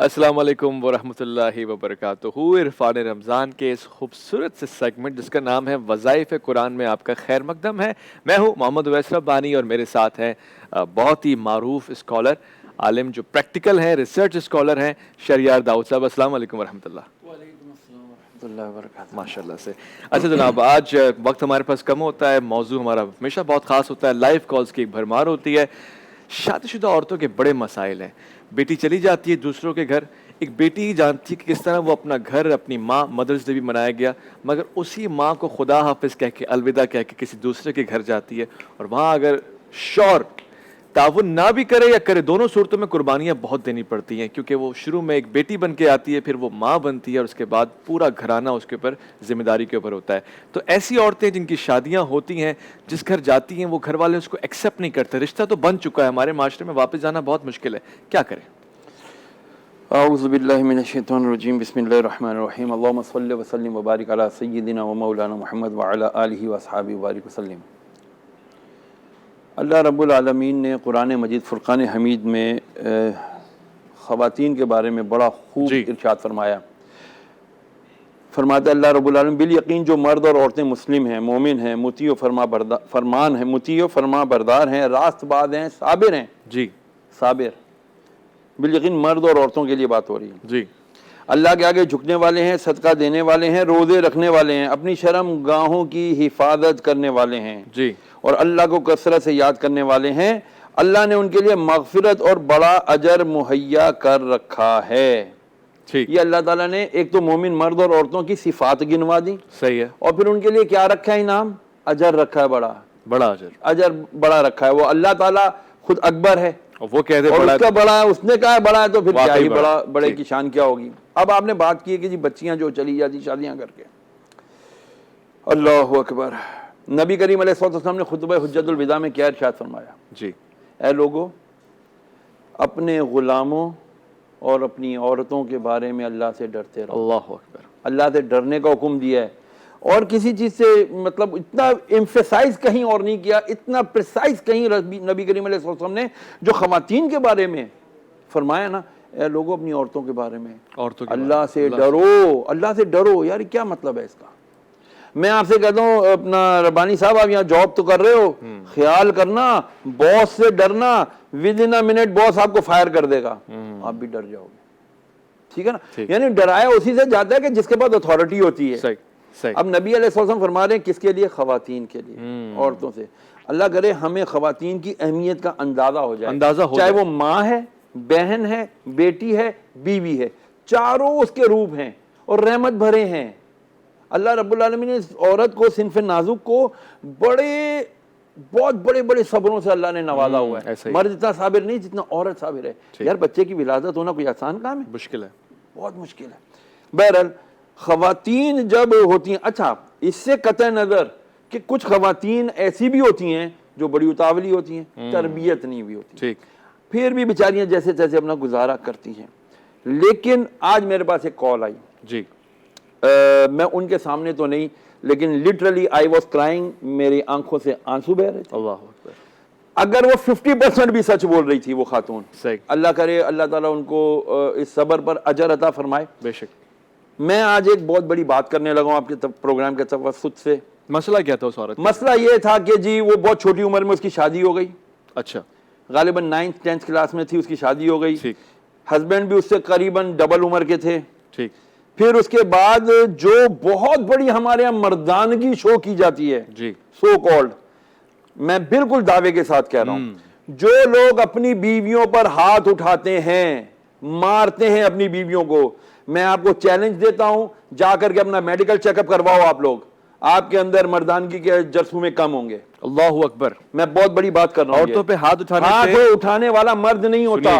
अस्सलाम वालेकुम वरहमतुल्लाहि वबरकातुहू। इरफान रमज़ान के इस खूबसूरत से सेगमेंट जिसका नाम है वज़ाइफ़ कुरान में आपका खैर मकदम है। मैं हूँ मोहम्मद उवैस रब्बानी और मेरे साथ हैं बहुत ही मारूफ स्कॉलर, आलिम जो प्रैक्टिकल हैं, रिसर्च स्कॉलर हैं, शरियार दाऊद साहब। अस्सलाम वालेकुम वरहमतुल्लाह। माशाल्लाह से। अच्छा जनाब, आज वक्त हमारे पास कम होता है, मौजू हमारा हमेशा बहुत ख़ास होता है, लाइव कॉल्स की एक भरमार होती है। शादीशुदा औरतों के बड़े मसाइल हैं। बेटी चली जाती है दूसरों के घर, एक बेटी ही जानती है कि किस तरह वो अपना घर, अपनी माँ, मदर्स डे भी मनाया गया, मगर उसी माँ को खुदा हाफिज़ कह के, अलविदा कह के किसी दूसरे के घर जाती है और वहाँ अगर शौहर ताउन ना भी करे या करे, दोनों सूरतों में कुर्बानियाँ बहुत देनी पड़ती हैं, क्योंकि वो शुरू में एक बेटी बन के आती है, फिर वो माँ बनती है और उसके बाद पूरा घराना उसके ऊपर जिम्मेदारी के ऊपर होता है। तो ऐसी औरतें जिनकी शादियाँ होती हैं, जिस घर जाती हैं वो घर वाले उसको एक्सेप्ट नहीं करते, रिश्ता तो बन चुका है, हमारे माशरे में वापस जाना बहुत मुश्किल है, क्या करें? औज़ु बिल्लाहि मिनश्शैतानिर्रजीम बिस्मिल्लाहिर्रहमानिर्रहीम अल्लाहुम्मा सल्लि व सल्लिम व बारिक अला सय्यिदिना व मौलाना मुहम्मद व अला आलिहि व अस्हाबिहि व बारिक वसल्लिम। अल्लाह रब्बुल आलमीन ने कुरान मजीद फुरक़ान हमीद में ख़वातीन के बारे में बड़ा खूब इरशाद फरमाया। फरमाता अल्लाह रब्बुल आलमीन, बिल यकीन जो मर्द और औरतें मुस्लिम हैं, मोमिन हैं, मुती व फरमान हैं, मुती व फरमा बरदार हैं, रास्तबाज हैं, साबिर हैं। जी, साबिर बिल यकीन मर्द और औरतों के लिए बात हो रही है। जी, अल्लाह के आगे झुकने वाले हैं, सदका देने वाले हैं, रोज़े रखने वाले हैं, अपनी शर्म गाहों की हिफाजत करने वाले हैं जी, और अल्लाह को कसरत से याद करने वाले हैं। अल्लाह ने उनके लिए मगफिरत और बड़ा अजर मुहैया कर रखा है। ठीक, ये अल्लाह ताला ने एक तो मोमिन मर्द और औरतों की सिफात गिनवा दी सही है, और फिर उनके लिए क्या रखा है, इनाम, अजर रखा है, बड़ा बड़ा अजर। अजर बड़ा रखा है। वो अल्लाह ताला खुद अकबर है और वो कह दे और बड़ा, उसका बड़ा है, उसने कहा है बड़ा है, तो फिर क्या वाकई ही बड़ा, बड़े जी, की शान क्या होगी। अब आपने बात की है कि जी बच्चियां जो चली जाती शादियां करके, अल्लाह अकबर। नबी करीम अलैहिस्सलाम ने खुतबा हुज्जतुल विदा में क्या इरशाद फरमाया, जी, ऐ लोगों, अपने गुलामों और अपनी औरतों के बारे में अल्लाह से डरते रहो। अल्लाह अकबर, अल्लाह से डरने का हुक्म दिया है और किसी चीज़ से मतलब इतना एम्फेसाइज कहीं और नहीं किया, इतना प्रिसाइज कहीं नबी करीम अलैहिस्सलाम ने जो ख़वातीन के बारे में फरमाया ना, ए लोगों अपनी औरतों के बारे में औरतों के अल्लाह बारे से में, डरो, अल्लाह से डरो। यार क्या मतलब है इसका? मैं आपसे कहता हूँ अपना रब्बानी साहब, आप यहाँ जॉब तो कर रहे हो, ख्याल करना, बॉस से डरना, with in a minute boss आपको फायर कर देगा, आप भी डर जाओगे। ठीक है ना? यानी डराया उसी से जाता है कि जिसके पास अथॉरिटी होती है। सही, सही। अब नबी अलैहिस्सलाम फरमा रहे हैं किसके लिए? ख़वातीन के लिए, औरतों से। अल्लाह करे हमें ख़वातीन की अहमियत का अंदाजा हो जाए, चाहे वो माँ है, बहन है, बेटी है, बीवी है, चारों उसके रूप हैं और रहमत भरे हैं। अल्लाह रब्बुल आलमीन ने इस औरत को, सिन्फ नाजुक को, बहुत बड़े बड़े सब्रों से अल्लाह ने नवाजा हुआ है। मर्द इतना साबिर नहीं जितना औरत साबिर है। यार बच्चे की विलादत होना कोई आसान काम है? मुश्किल है, बहुत मुश्किल है। बहरहाल ख़वातीन जब होती हैं, अच्छा इससे कतई नज़र कि कुछ ख़वातीन ऐसी भी होती हैं जो बड़ी उतावली होती हैं, तरबियत नहीं भी होती, ठीक, फिर भी बेचारियां जैसे तैसे अपना गुजारा करती हैं। लेकिन आज मेरे पास एक कॉल आई, जी, मैं उनके सामने तो नहीं, लेकिन लिटरली आई वॉज क्राइंग, मेरी आंखों से आंसू बह रहे थे। अल्लाह अकबर, अगर वो 50% भी सच बोल रही थी वो खातून, सही, अल्लाह करे अल्लाह ताला उनको इस सबर पर अजर अता फरमाए। बेशक। मैं आज एक बहुत बड़ी बात करने लगा हूँ आपके प्रोग्राम के तवस्सुत से। मसला क्या था उस औरत का? मसला ये था कि जी वो बहुत छोटी उम्र में उसकी शादी हो गई, अच्छा, गालिबन 9th 10th क्लास में थी, उसकी शादी हो गई। ठीक, हस्बैंड भी उससे करीबन डबल उम्र के थे। ठीक, फिर उसके बाद जो बहुत बड़ी हमारे यहाँ मर्दानगी शो की जाती है, जी, सो कॉल्ड, मैं बिल्कुल दावे के साथ कह रहा हूं, जो लोग अपनी बीवियों पर हाथ उठाते हैं, मारते हैं अपनी बीवियों को, मैं आपको चैलेंज देता हूं, जाकर के अपना मेडिकल चेकअप करवाओ आप लोग, आपके अंदर मर्दानगी के जरसूमे कम होंगे। अल्लाह अकबर। मैं बहुत बड़ी बात कर रहा हूं। औरतों पे हाथ उठाने हाथ उठाने वाला मर्द नहीं होता,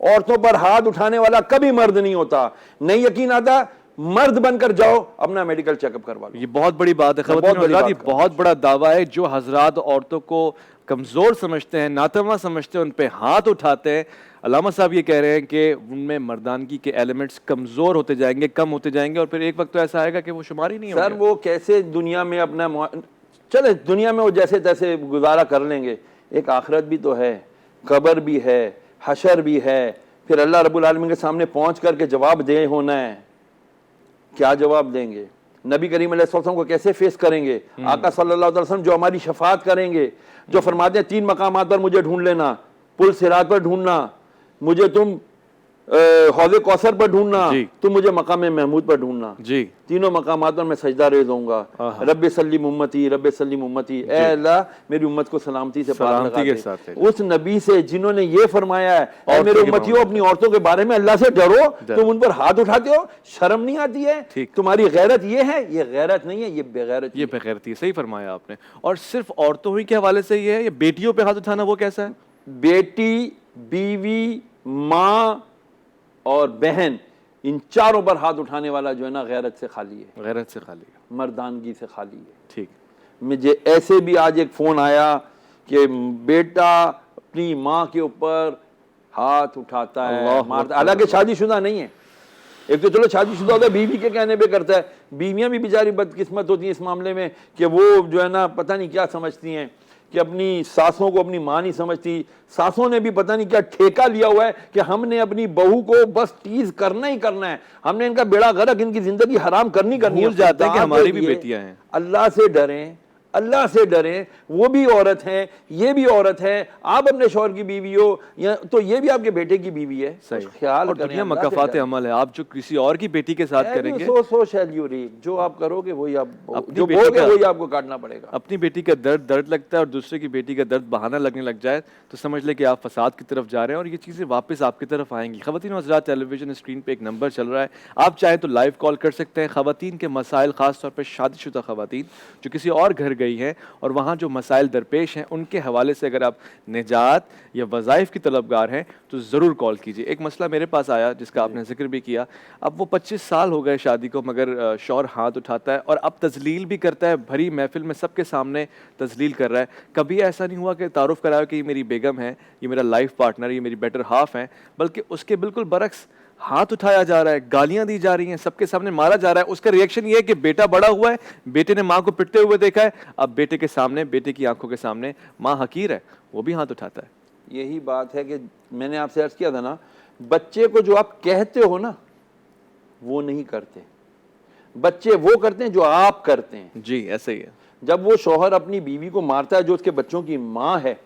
औरतों पर हाथ उठाने वाला कभी मर्द नहीं होता। नहीं यकीन आता, मर्द बनकर जाओ, अपना मेडिकल चेकअप करवा लो। ये बहुत बड़ी बात है ख़वातीन और हज़रात, ये बहुत बड़ा दावा है। जो हजरात औरतों को कमज़ोर समझते हैं, नातवा समझते हैं, उन पे हाथ उठाते हैं, अल्लामा साहब ये कह रहे हैं कि उनमें मर्दानगी के एलिमेंट्स कमज़ोर होते जाएंगे, कम होते जाएंगे और फिर एक वक्त तो ऐसा आएगा कि वो शुमार ही नहीं होंगे। सर वो कैसे दुनिया में अपना, चले दुनिया में वो जैसे तैसे गुजारा कर लेंगे, एक आखिरत भी तो है, कब्र भी है, हशर भी है, फिर अल्लाह रब्बुल आलमीन के सामने पहुंच करके जवाब दे होना है। क्या जवाब देंगे? नबी करीम अलैहि सल्लल्लाहु अलैहि वसल्लम को कैसे फेस करेंगे? आका सल्लल्लाहु अलैहि वसल्लम जो हमारी शफाअत करेंगे, जो फरमाते हैं 3 मकामात पर मुझे ढूंढ लेना, पुल सिरात पर ढूंढना, मुझे तुम हौज़े कौसर पर ढूंढना, तुम मुझे मकाम महमूद पर ढूंढना। जी, तीनों मकामात पर मैं सजदा रेज़ होऊंगा। रब्बे सल्लिम उम्मती, रब्बे सल्लिम उम्मती, ऐ अल्लाह मेरी उम्मत को सलामती से पार लगा दे। उस नबी से जिन्होंने ये फरमाया है, ऐ मेरे उम्मतियों अपनी औरतों के बारे में अल्लाह से डरो, तुम उन पर हाथ उठाते हो, शर्म नहीं आती है? तुम्हारी गैरत ये है? ये गैरत नहीं है, ये बेगैरत, ये बेगैरती। सही फरमाया आपने। और सिर्फ औरतों ही के हवाले से ये है, ये बेटियों पे हाथ उठाना वो कैसा है? बेटी, बीवी, माँ और बहन, इन चारों पर हाथ उठाने वाला जो है ना, गैरत से खाली है, गैरत से खाली है, मर्दानगी से खाली है। ठीक। मुझे ऐसे भी आज एक फोन आया कि बेटा अपनी माँ के ऊपर हाथ उठाता है, मारता, हालांकि शादीशुदा नहीं है। एक तो चलो शादीशुदा होता है, बीवी के कहने पे करता है। बीवियां भी बेचारी बदकिस्मत होती हैं इस मामले में कि वो जो है ना पता नहीं क्या समझती हैं कि अपनी सासों को अपनी माँ नहीं समझती। सासों ने भी पता नहीं क्या ठेका लिया हुआ है कि हमने अपनी बहू को बस टीज करना ही करना है, हमने इनका बेड़ा गर्क, इनकी जिंदगी हराम करनी करनी है। भूल जाते हैं कि हमारी भी बेटियां हैं। अल्लाह से डरें, अल्लाह से डरें। वो भी औरत है, ये भी औरत है। आप अपने शौहर की बीवी हो या तो ये भी आपके बेटे की बीवी है। सही ख्याल और दुनिया मकाफात अमल है। आप जो किसी और की बेटी के साथ करेंगे, सो शैल यू रीप, जो आप करोगे वही आप, जो बोलोगे वही आपको काटना पड़ेगा। अपनी बेटी का दर्द लगता है और दूसरे की बेटी का दर्द बहाना लगने लग जाए तो समझ ले कि आप फसाद की तरफ जा रहे हैं और ये चीज़ें वापस आपकी तरफ आएंगी। ख़वातीन और हज़रात, टेलीविजन स्क्रीन पे एक नंबर चल रहा है, आप चाहे तो लाइव कॉल कर सकते हैं। ख़वातीन के मसाइल, ख़ास तौर पर शादीशुदा ख़वातीन जो किसी और घर गई हैं और वहाँ जो मसाइल दरपेश हैं, उनके हवाले से अगर आप निजात या वज़ाइफ की तलबगार हैं तो ज़रूर कॉल कीजिए। एक मसला मेरे पास आया जिसका आपने जिक्र भी किया। अब वो 25 साल हो गए शादी को, मगर शौहर हाथ उठाता है और अब तजलील भी करता है, भरी महफिल में सबके सामने तजलील कर रहा है। कभी ऐसा नहीं हुआ कि तारुफ कराया कि ये मेरी बेगम है, ये मेरा लाइफ पार्टनर, ये मेरी बेटर हाफ है, बल्कि उसके बिल्कुल बरक्स हाथ उठाया जा रहा है, गालियां दी जा रही हैं, सबके सामने मारा जा रहा है। उसका रिएक्शन ये है कि बेटा बड़ा हुआ है, बेटे ने माँ को पिटते हुए देखा है, अब बेटे के सामने, बेटे की आंखों के सामने माँ हकीर है, वो भी हाथ उठाता है। यही बात है कि मैंने आपसे अर्ज किया था ना, बच्चे को जो आप कहते हो ना वो नहीं करते, बच्चे वो करते हैं जो आप करते हैं। जी ऐसे ही है। जब वो शौहर अपनी बीवी को मारता है जो उसके बच्चों की माँ है,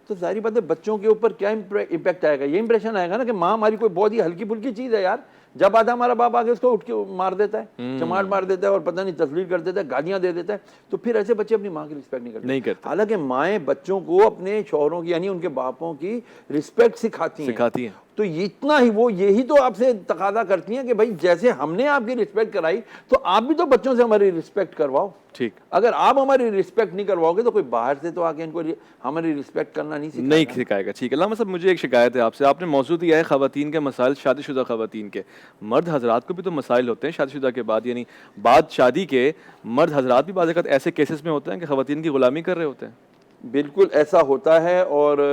तो जाहिर बात है बच्चों के ऊपर क्या इम्पैक्ट आएगा? ये इंप्रेशन आएगा ना कि माँ हमारी कोई बहुत ही हल्की फुल्की चीज़ है यार। जब आधा हमारा बाप आगे उसको उठ के मार देता है, चमाट मार देता है और पता नहीं तस्लील कर देता है, गालियां दे देता है, तो फिर ऐसे बच्चे अपनी माँ की रिस्पेक्ट नहीं करते। हालांकि माएँ बच्चों को अपने शौहरों की यानी उनके बापों की रिस्पेक्ट सिखाती हैं। तो इतना ही वो यही तो आपसे तकादा करती हैं कि भाई जैसे हमने आपकी रिस्पेक्ट कराई तो आप भी तो बच्चों से हमारी रिस्पेक्ट करवाओ। ठीक, अगर आप हमारी रिस्पेक्ट नहीं करवाओगे तो कोई बाहर से तो आके इनको हमारी रिस्पेक्ट करना नहीं सिखाएगा। ठीक है अल्लामा साहब, मुझे एक शिकायत है आपसे। आपने मौजूद दिया है ख़वातीन के मसाइल, शादीशुदा ख़वातीन के। मर्द हजरात को भी तो मसाइल होते हैं शादीशुदा के बाद, यानी बाद शादी के मर्द हजरात भी बाज़ ऐसे केसेस में होते हैं कि ख़वातीन की ग़ुलामी कर रहे होते हैं। बिल्कुल ऐसा होता है और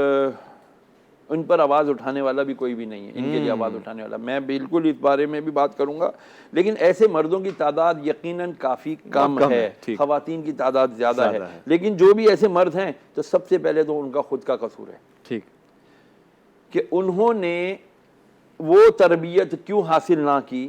उन पर आवाज़ उठाने वाला भी कोई भी नहीं है, इनके लिए आवाज़ उठाने वाला। मैं बिल्कुल इस बारे में भी बात करूंगा, लेकिन ऐसे मर्दों की तादाद यकीनन काफ़ी कम है, ख़वातीन की तादाद ज़्यादा है। लेकिन जो भी ऐसे मर्द हैं तो सबसे पहले तो उनका खुद का कसूर है। ठीक, कि उन्होंने वो तरबियत क्यों हासिल ना की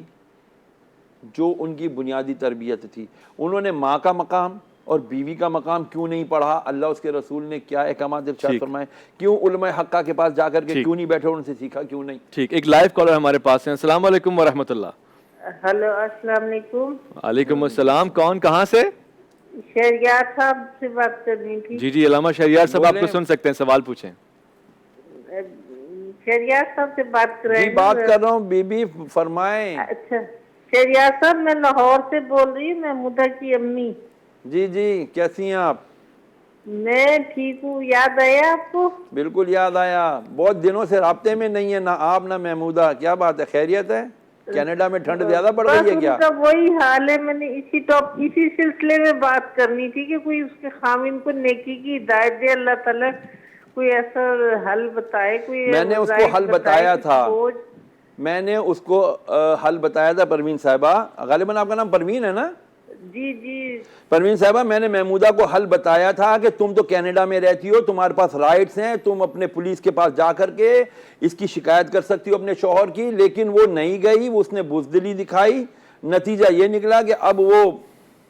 जो उनकी बुनियादी तरबियत थी। उन्होंने माँ का मकाम और बीवी का मकाम क्यों नहीं पढ़ा, अल्लाह उसके रसूल ने क्या अहकामात इरशाद फरमाए, क्यों उलमा हक्का के पास जाकर के क्यों नहीं बैठे, उनसे सीखा क्यों नहीं। ठीक, एक लाइव कॉलर हमारे पास है। अस्सलाम वालेकुम वरहमतुल्लाह। हेलो अस्सलाम वालेकुम। वालेकुम अस्सलाम। कौन, कहाँ से? शहरियार साहब से बात करनी थी। जी अल्लामा शहरियार साहब आपको सुन सकते हैं, सवाल पूछें। शहरियार साहब से बात कर रहे हैं। बात कर रहा हूँ, बीबी फरमाएं। अच्छा शहरियार साहब, मैं लाहौर से बोल रही हूँ, मैं मुदा की अम्मी। जी कैसी हैं आप? मैं ठीक हूँ। याद आया आपको? बिल्कुल याद आया, बहुत दिनों से राब्ते में नहीं है ना आप ना महमूदा। क्या बात है, खैरियत है? कनाडा में ठंड ज्यादा पड़ रही है क्या? उनका वही हाल है। मैंने इसी सिलसिले में बात करनी थी कि कोई उसके खामिन को नेकी की हिदायत दे, अल्लाह ताला कोई ऐसा हल बताए। कोई मैंने उसको हल बताया था, मैंने उसको हल बताया था परवीन साहिबा। गालिबन आपका नाम परवीन है ना? जी जी परवीन साहबा, मैंने महमूदा को हल बताया था कि तुम तो कनाडा में रहती हो, तुम्हारे पास राइट्स हैं, तुम अपने पुलिस के पास जा करके इसकी शिकायत कर सकती हो अपने शौहर की, लेकिन वो नहीं गई, वो उसने बुजदिली दिखाई। नतीजा ये निकला कि अब वो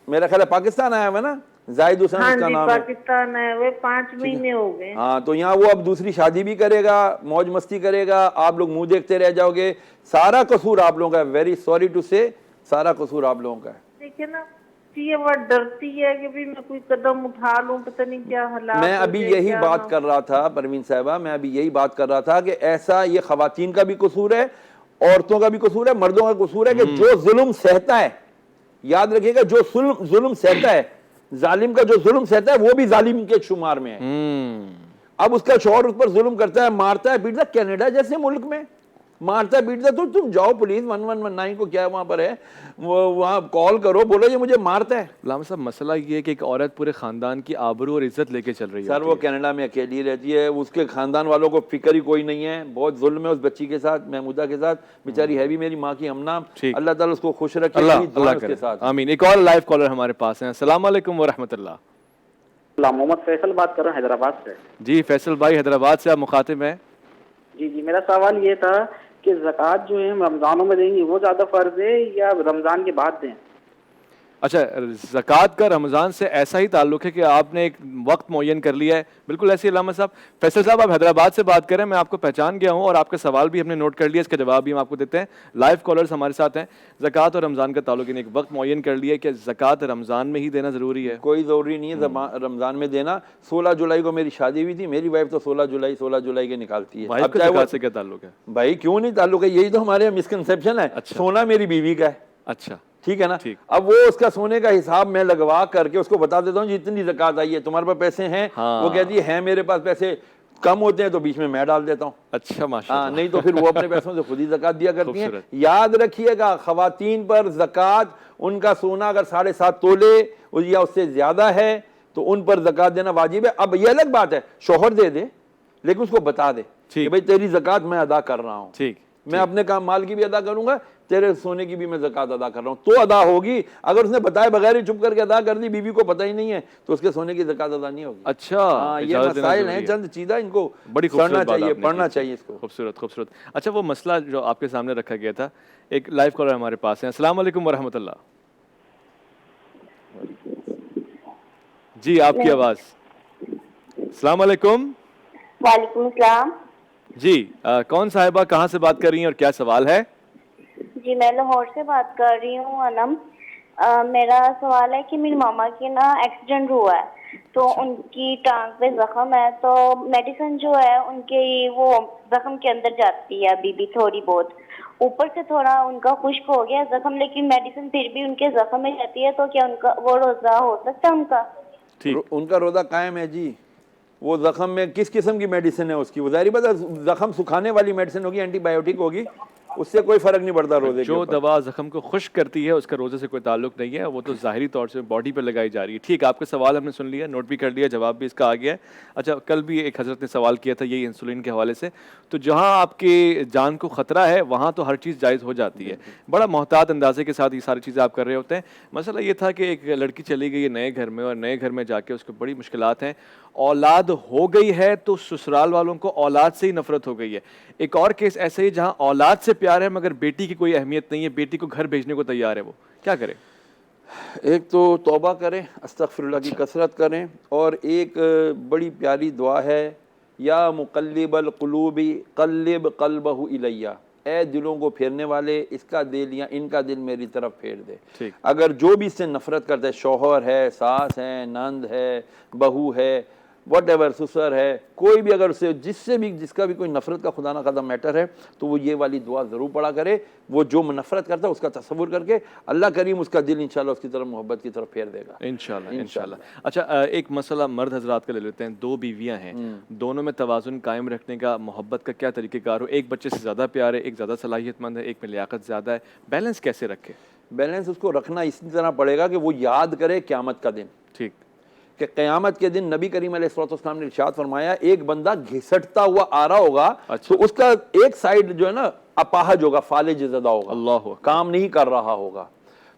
मेरा ख्याल है पाकिस्तान आया हुआ ना, जाहिद हुसैन हाँ उसका जी, नाम है। पाकिस्तान है वे, 5 महीने हो गए। हाँ, तो यहाँ वो अब दूसरी शादी भी करेगा, मौज मस्ती करेगा, आप लोग मुंह देखते रह जाओगे। सारा कसूर आप लोगों का है, वेरी सॉरी टू से, सारा कसूर आप लोगों का है। देखिए ना, ये वो डरती है कि भी मैं कोई कदम उठा लूं, पता नहीं क्या हालात मैं हो अभी जाए, यही क्या बात ना। कर रहा था परवीन साहबा, मैं अभी यही बात कर रहा था कि ऐसा ये खवातीन का भी कसूर है, औरतों का भी कसूर है, मर्दों का कसूर है कि जो जुल्म सहता है, याद रखिएगा, जो जुल्म सहता है, जालिम का जो जुल्म सहता है वो भी जालिम के शुमार में है। अब उसका शौहर उस पर जुल्म करता है, मारता है पीटता, कनाडा जैसे मुल्क में मारता पीटता, तो तुम जाओ पुलिस 1119 को क्या वहां पर है, वो वहां कॉल करो, बोलो ये मुझे मारता है। गुलाम साहब, मसला ये है कि एक औरत पूरे खानदान की आबरू और इज्जत लेके चल रही है। सर वो कनाडा में अकेली रहती है, उसके खानदान वालों को फिक्र ही कोई नहीं है, बहुत जुल्म है उस बच्ची के साथ, महमूदा के साथ, बेचारी है भी मेरी माँ की हमनाम। अल्लाह ताला उसको खुश रखे, उसके साथ। आमीन। एक और लाइव कॉलर हमारे पास है। अस्सलाम वालेकुम व रहमतुल्लाह। मोहम्मद फैसल बात कर रहा हूँ हैदराबाद से। जी फैसल भाई, हैदराबाद से आप मुखातिब हैं। जी जी, मेरा सवाल ये था कि ज़कात जो है हम रमज़ानों में देंगे वो ज़्यादा फ़र्ज है या रमज़ान के बाद दें? अच्छा, ज़कात का रमज़ान से ऐसा ही ताल्लुक है कि आपने एक वक्त मुअय्यन कर लिया है। बिल्कुल ऐसे ही अल्लामा साहब। फैसल साहब, आप हैदराबाद से बात करें, मैं आपको पहचान गया हूँ और आपका सवाल भी हमने नोट कर लिया, इसका जवाब भी हम आपको देते हैं। लाइव कॉलर्स हमारे साथ हैं। ज़कात और रमज़ान का ताल्लुक, एक वक्त मुअय्यन कर लिया है कि ज़कात रमज़ान में ही देना ज़रूरी है? कोई ज़रूरी नहीं है रमज़ान में देना। 16 जुलाई को मेरी शादी हुई थी, मेरी वाइफ तो 16 जुलाई के निकालती है। अब ज़कात से क्या ताल्लुक है भाई? क्यों नहीं ताल्लुक है, यही तो हमारे मिसकंसेप्शन है। सोना मेरी बीवी का है। अच्छा, ठीक है ना। अब वो उसका सोने का हिसाब मैं लगवा करके उसको बता देता हूँ जितनी ज़कात आई है, तुम्हारे पास पैसे हैं? हाँ। वो कहती है मेरे पास पैसे कम होते हैं तो बीच में मैं डाल देता हूँ। अच्छा, माशाअल्लाह। हाँ, नहीं तो फिर वो अपने पैसों से खुद ही ज़कात दिया करती हैं। याद रखिएगा, खवातीन पर ज़कात, उनका सोना अगर 7.5 तोले या उससे ज्यादा है तो उन पर ज़कात देना वाजिब है। अब ये अलग बात है शौहर दे दे, लेकिन उसको बता दे कि भाई तेरी ज़कात मैं अदा कर रहा हूँ, ठीक, मैं अपने काम माल की भी अदा करूंगा, तेरे सोने की भी मैं ज़कात अदा कर रहा हूं, तो अदा होगी। अगर उसने बताए बगैर ही चुप करके अदा कर दी, बीवी को पता ही नहीं है, तो उसके सोने की ज़कात अदा नहीं होगी। अच्छा, हाँ, ये मसाइल हैं, चंद चीज़ा, इनको बड़ी पढ़ना चाहिए, पढ़ना चाहिए इसको। खूबसूरत खूबसूरत। अच्छा, वो मसला जो आपके सामने रखा गया था, एक लाइव कॉलर हमारे पास है। अस्सलाम वालेकुम व रहमतुल्लाह। जी, आपकी आवाज़। अस्सलाम वालेकुम। वालेकुम सलाम। जी, कौन साहिबा, कहाँ से बात कर रही हैं और क्या सवाल है? जी, मैं लाहौर से बात कर रही हूँ अनम। मेरा सवाल है कि मेरी मामा की ना एक्सीडेंट हुआ है, तो उनकी टांग पे जख्म है, तो मेडिसिन जो है उनके वो जख्म के अंदर जाती है अभी भी थोड़ी बहुत, ऊपर से थोड़ा उनका खुश्क हो गया जख्म, लेकिन मेडिसिन फिर भी उनके जख्म में जाती है, तो क्या उनका वो रोजा हो सकता है उनका? ठीक, उनका रोजा कायम है जी। वो जख्म में किस किस्म की मेडिसिन है उसकी? वो जाहिर बात है जख्म सुखाने वाली मेडिसिन होगी, एंटीबायोटिक होगी, उससे कोई फर्क नहीं पड़ता रोजे जो दवा जख्म को खुश्क करती है उसका रोजे से कोई ताल्लुक नहीं है, वो तो जाहिरी तौर से बॉडी पर लगाई जा रही है। ठीक, आपका सवाल हमने सुन लिया, नोट भी कर लिया, जवाब भी इसका आ गया है। अच्छा, कल भी एक हजरत ने सवाल किया था यही इंसुलिन के हवाले से, तो जहाँ आपके जान को ख़तरा है वहाँ तो हर चीज़ जायज़ हो जाती है। बड़ा मोहतात अंदाजे के साथ ये सारी चीज़ें आप कर रहे होते हैं। मसला ये था कि एक लड़की चली गई है नए घर में, और नए घर में जाके उसको बड़ी मुश्किलात हैं, औलाद हो गई है तो ससुराल वालों को औलाद से ही नफरत हो गई है। एक और केस ऐसे ही जहां औलाद से प्यार है मगर बेटी की कोई अहमियत नहीं है, बेटी को घर भेजने को तैयार है, वो क्या करे? एक तो तौबा करें, अस्तगफिरुल्लाह की कसरत करें, और एक बड़ी प्यारी दुआ है, या मुक़ल्लिबल क़ुलूबि क़ल्लिब क़ल्बहु इलैया, ए दिलों को फेरने वाले, इसका दिल या इनका दिल मेरी तरफ फेर दे। अगर जो भी इससे नफरत करता है, शौहर है, सास है, नंद है, बहू है, वॉटेवर, ससुर है, कोई भी अगर उससे जिससे भी जिसका भी कोई नफरत का खुदा ना खादा मैटर है, तो वो ये वाली दुआ ज़रूर पढ़ा करे। वो जो नफरत करता है उसका तसव्वुर करके अल्लाह करीम उसका दिल इंशाल्लाह उसकी तरफ मोहब्बत की तरफ फेर देगा, इंशाल्लाह। अच्छा, एक मसला मर्द हजरात का ले लेते हैं। 2 बीवियाँ हैं, दोनों में तवाज़ुन कायम रखने का मोहब्बत का क्या तरीक़ेकार हो? एक बच्चे से ज़्यादा प्यार है, एक ज़्यादा सलाहियतमंद है, एक में लियाकत ज़्यादा है, बैलेंस कैसे रखे? बैलेंस उसको रखना इसी तरह पड़ेगा कि वो याद करे क़यामत का दिन। ठीक, कि क़यामत के दिन नबी करीम अलैहिस्सलाम ने इरशाद फरमाया, एक बंदा घिसटता हुआ आ रहा होगा, तो उसका एक साइड जो है ना अपाहज होगा, फालिज ज़दा होगा, अल्लाह काम नहीं कर रहा होगा,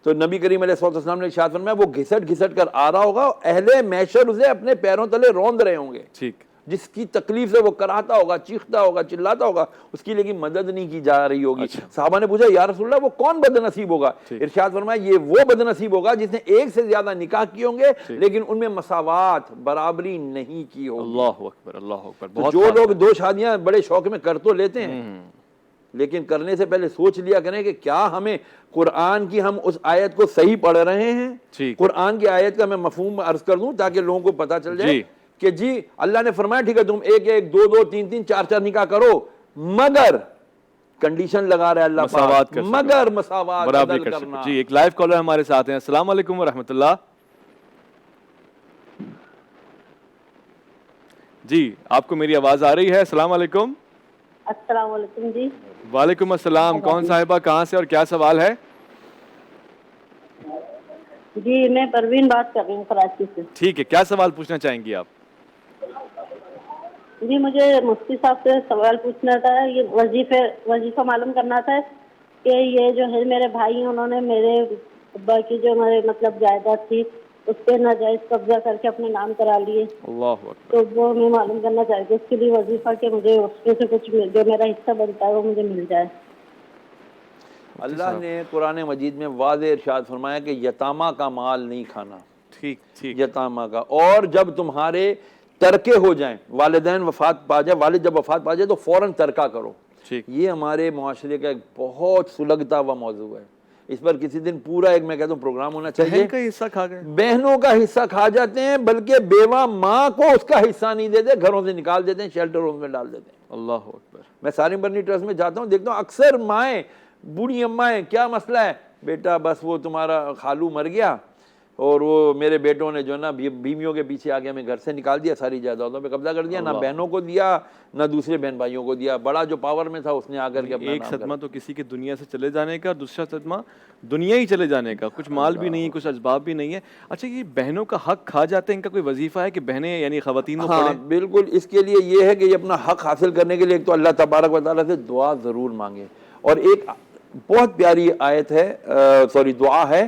तो नबी करीम अलैहिस्सलाम ने इरशाद फरमाया वो घिसट घिसट कर आ रहा होगा, अहले महशर उसे अपने पैरों तले रौंद रहे होंगे। ठीक, जिसकी तकलीफ से वो कराहता होगा, चीखता होगा, चिल्लाता होगा, उसकी लेकिन मदद नहीं की जा रही होगी। अच्छा। साहबा ने पूछा या रसूलल्लाह वो कौन बदनसीब होगा? इरशाद फरमाया ये वो बदनसीब होगा जिसने एक से ज्यादा निकाह किए होंगे लेकिन उनमें मसावात बराबरी नहीं की होगी। अल्लाह अकबर, अल्लाह अकबर। तो जो लोग 2 शादियां बड़े शौक में कर तो लेते हैं, लेकिन करने से पहले सोच लिया करें कि क्या हमें कुरान की हम उस आयत को सही पढ़ रहे हैं। कुरान की आयत का मैं मफहूम अर्ज कर दूं ताकि लोगों को पता चल जाए कि जी अल्लाह ने फरमाया ठीक है तुम 1-1, 2-2, 3-3, 4-4 निकाह करो, मगर कंडीशन लगा रहा है अल्लाह पाक, मगर मसावात बराबरी करना। जी, एक लाइव कॉलर हमारे साथ हैं। अस्सलाम वालेकुम व रहमतुल्लाह। जी, आपको मेरी आवाज आ रही है? अस्सलाम वालेकुम। अस्सलाम वालेकुम जी। वालेकुम अस्सलाम। कौन साहिबा, कहाँ से और क्या सवाल है? जी मैं परवीन बात कर रही हूँ कराची से। ठीक है, क्या सवाल पूछना चाहेंगी आप? जी मुझे मुफ्ती साहब से सवाल पूछना था, ये वजीफा मालूम करना था कि ये जो है मेरे भाई हैं, उन्होंने मेरे अब्बा की जो मेरे मतलब जायदाद थी उस पर नाजायज कब्जा करके अपने नाम करा लिए। अल्लाह अकबर। तो वो मैं मालूम करना चाहती हूँ उसके लिए वजीफा के मुझे उसमें से कुछ जो मेरा हिस्सा बनता है वो मुझे मिल जाए। अल्लाह ने कुरान मजीद में वाज़ेह इरशाद फरमाया कि यतामा का माल नहीं खाना। ठीक ठीक। यतामा का, और जब तुम्हारे तरके हो जाएं, वालिदैन वफात पा जाए, वालिद जब वफात पा जाए तो फौरन तरका करो। ठीक। ये हमारे मुआशरे का एक बहुत सुलगता हुआ मौजू है। इस पर किसी दिन पूरा एक मैं कहता हूँ प्रोग्राम होना चाहिए। बहन का हिस्सा खा गए, बहनों का हिस्सा खा जाते हैं, बल्कि बेवा माँ को उसका हिस्सा नहीं देते, घरों से निकाल देते हैं, शेल्टर होम में डाल देते हैं। अल्लाह अकबर। मैं सारी बर्नी ट्रस्ट में जाता हूँ, देखता हूँ अक्सर माएँ, बूढ़ी अम्माएं, क्या मसला है बेटा, बस वो तुम्हारा खालू मर गया और वो मेरे बेटों ने जो ना बीवियों के पीछे आगे हमें घर से निकाल दिया, सारी जायदादों पे कब्जा कर दिया, ना बहनों को दिया ना दूसरे बहन भाइयों को दिया, बड़ा जो पावर में था उसने आकर के अपना एक सदमा तो किसी के दुनिया से चले जाने का, दूसरा सदमा दुनिया ही चले जाने का, कुछ माल भी नहीं है, कुछ असबाब भी नहीं है। अच्छा, ये बहनों का हक खा जाते हैं, इनका कोई वजीफा है कि बहनें यानी खवातीन को हाँ बिल्कुल, इसके लिए ये है कि ये अपना हक हासिल करने के लिए एक तो अल्लाह तबारक व तआला से दुआ ज़रूर मांगे, और एक बहुत प्यारी आयत है, सॉरी दुआ है,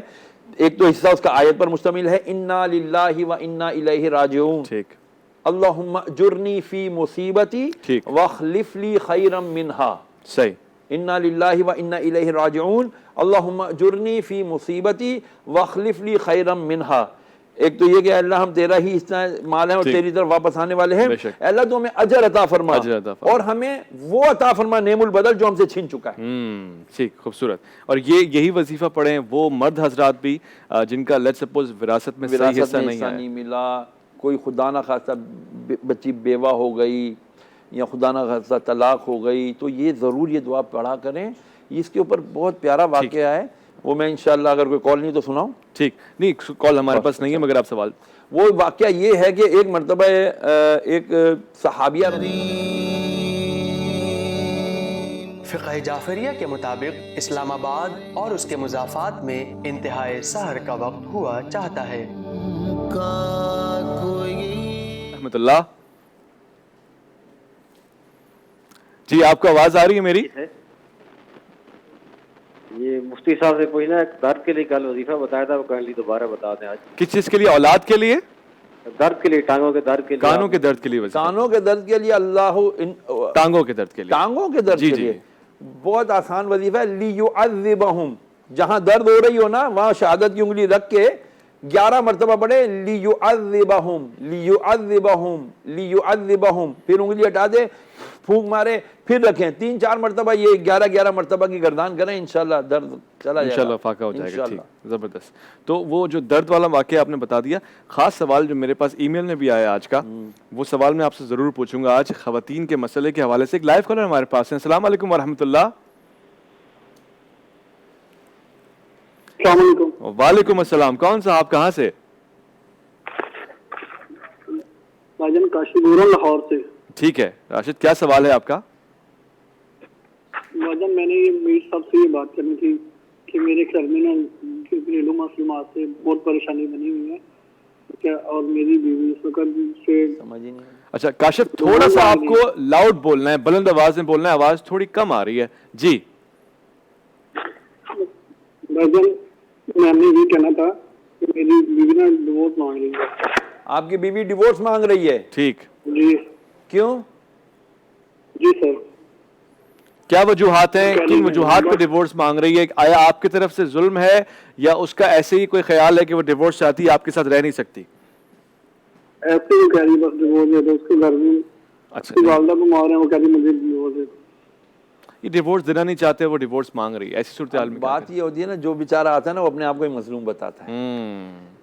एक तो हिस्सा उसका आयत पर मुश्तमिल है, इन्ना लिल्लाहि व इन्ना इलैहि राजिऊन। ठीक। अल्लाहुम्मा जुरनी फी मुसीबती वखलिफ ली खैरम मिनहा। सही। इन्ना लिल्लाहि व इन्ना इलैहि राजिऊन अल्लाहुम्मा जुरनी फी मुसीबती वखलिफ ली खैरम मिनहा। एक तो ये कि अल्लाह हम तेरा ही इस्तेमाल है और तेरी तरफ वापस आने वाले हैं, अल्लाह तो हमें अजर अता फरमा और हमें वो अता फरमा नेमुल बदल जो हमसे छीन चुका है। ठीक, खूबसूरत। और ये यही वजीफा पढ़े हैं वो मर्द हजरात भी जिनका लेट्स सपोज विरासत में सही हिस्सा नहीं मिला, कोई खुदा ना खासा बच्ची बेवा हो गई या खुदा ना खासा तलाक हो गई, तो ये ज़रूर ये दुआ पढ़ा करें। इसके ऊपर बहुत प्यारा वाक़या है, वो मैं इंशाल्लाह अगर कोई कॉल नहीं तो सुनाऊं। ठीक, नहीं कॉल हमारे पास नहीं है, मगर आप सवाल, वो वाक़या ये है कि एक मरतबा एक सहाबिया फ़िक़्ह जाफ़रिया के मुताबिक इस्लामाबाद और उसके मुज़ाफ़ात में इंतहाए सहर का वक्त हुआ चाहता है। रहमतुल्लाह जी, आपको आवाज़ आ रही है मेरी? ये मुफ्ती साहब से पूछना है, दर्द के लिए कल वजीफा बताया था, वो काइंडली दोबारा बता दें आज। किस चीज के लिए? औलाद के लिए? दर्द के लिए, टांगों के दर्द के लिए, कानों के दर्द के लिए, कानों के दर्द के लिए, अल्लाह टांगों के दर्द के लिए, टांगों के दर्द के लिए बहुत आसान वजीफा है। लियुअज़्ज़िबहुम, जहां दर्द हो रही हो ना वहां शहादत की उंगली रख के 11 मरतबा पढ़े, लियुअज़्ज़िबहुम लियुअज़्ज़िबहुम लियुअज़्ज़िबहुम, फिर उंगली हटा दे, फूंक मारे, फिर रखें 3-4 मरतबा, ये 11-11 मरतबा की गर्दान करें, इंशाल्लाह दर्द चला जाएगा, इंशाल्लाह फाका हो जाएगा। ठीक, जबरदस्त। तो वो जो दर्द वाला वाकया आपने बता दिया, खास सवाल जो मेरे पास ईमेल में भी आया आज का, वो सवाल मैं आपसे जरूर पूछूंगा आज खवातीन के मसले के हवाले से। एक लाइव कॉलर हमारे पास है। अस्सलाम वालेकुम व रहमतुल्लाह। वालेकुम अस्सलाम। कौन सा, आप कहाँ से? भाईजान काशी बोल रहा हूं, लाहौर से। ठीक है राशिद, क्या सवाल है आपका? भाईजान मैंने ये मीर साहब से ये बात करनी थी कि मेरे घर में ना घरेलू मसलमात से बहुत परेशानी बनी हुई है क्या, और मेरी बीवी इस वक्त से समझ ही नहीं। अच्छा काशिफ, थोड़ा सा आपको लाउड बोलना है, बुलंद आवाज में बोलना है, आवाज थोड़ी कम आ रही है जी। भाईजान मैंने ये कहना था कि मेरी बीवी ना डिवोर्स मांग रही है। आपकी बीवी डिवोर्स मांग रही है? ठीक। जी। क्यों? जी सर। क्या वजूहात हैं, किन वजूहात पे डिवोर्स मांग रही है? आया आपकी तरफ से जुल्म है या उसका ऐसे ही कोई ख्याल है कि वो डिवोर्स चाहती है, आपके साथ रह नहीं सकती? ऐसे ही कह रही बस डिवोर्स है, तो उसके घर में अच्छा, वालदा को मार रहे हैं, वो कह रही मुझे डिवोर्स है। ये डिवोर्स देना नहीं चाहते, वो डिवोर्स मांग रही है, ऐसी सूरत हाल में बात ये होती है ना, जो बेचारा आता है ना वो अपने आप को ही मजलूम बताता है।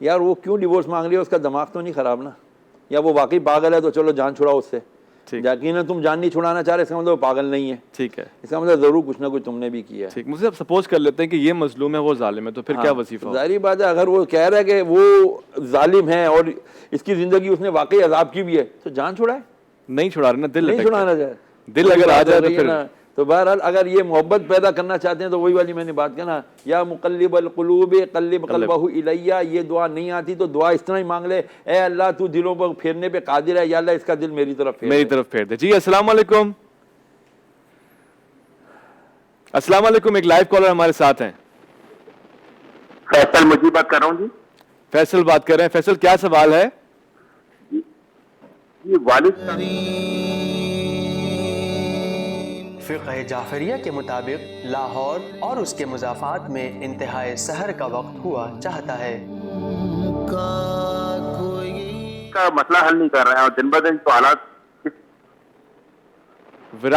यार वो क्यों डिवोर्स मांग रही है, उसका दिमाग तो नहीं खराब ना, या वो वाकई पागल है तो चलो जान छुड़ाओ उससे। यकीनन तुम जान नहीं छुड़ाना चाह रहे, इसका मतलब वो पागल नहीं है। ठीक है, इसका मतलब जरूर कुछ ना कुछ तुमने भी किया है। ठीक, मुझे अब सपोज कर लेते हैं कि ये मजलूम है, वो जालिम है, तो फिर क्या वजीफा? जाहिर बात है, अगर वो कह रहा है कि वो जालिम है और इसकी जिंदगी उसने वाकई अजाब की भी है, तो जान छुड़ाए। नहीं छुड़ा रहे ना, दिल नहीं छुड़ाना चाहे, दिल अगर आ जाए तो फिर तो बहरहाल अगर ये मोहब्बत पैदा करना चाहते हैं तो वही वाली मैंने बात कहना, या मुक़ल्लिबल क़ुलूब क़ल्लिब क़ल्बहु इलैया, ये दुआ नहीं आती तो दुआ इस तरह ही मांग ले, ए अल्लाह तू दिलों पर फेरने पे कादिर है, या अल्लाह इसका दिल मेरी तरफ फेर दे। जी अस्सलाम वालेकुम। अस्सलाम वालेकुम, एक लाइव कॉलर हमारे साथ हैं। फैसल मुझी बात कर रहा हूँ जी। फैसल बात कर रहे हैं। फैसल क्या सवाल है? ये वालिद फ़िक़्ह जाफ़रिया के मुताबिक लाहौर और उसके मुज़ाफ़ात में इंतहाए सहर का वक्त हुआ चाहता है। का मसला हल नहीं कर रहे हैं और दिन ब दिन तो हालात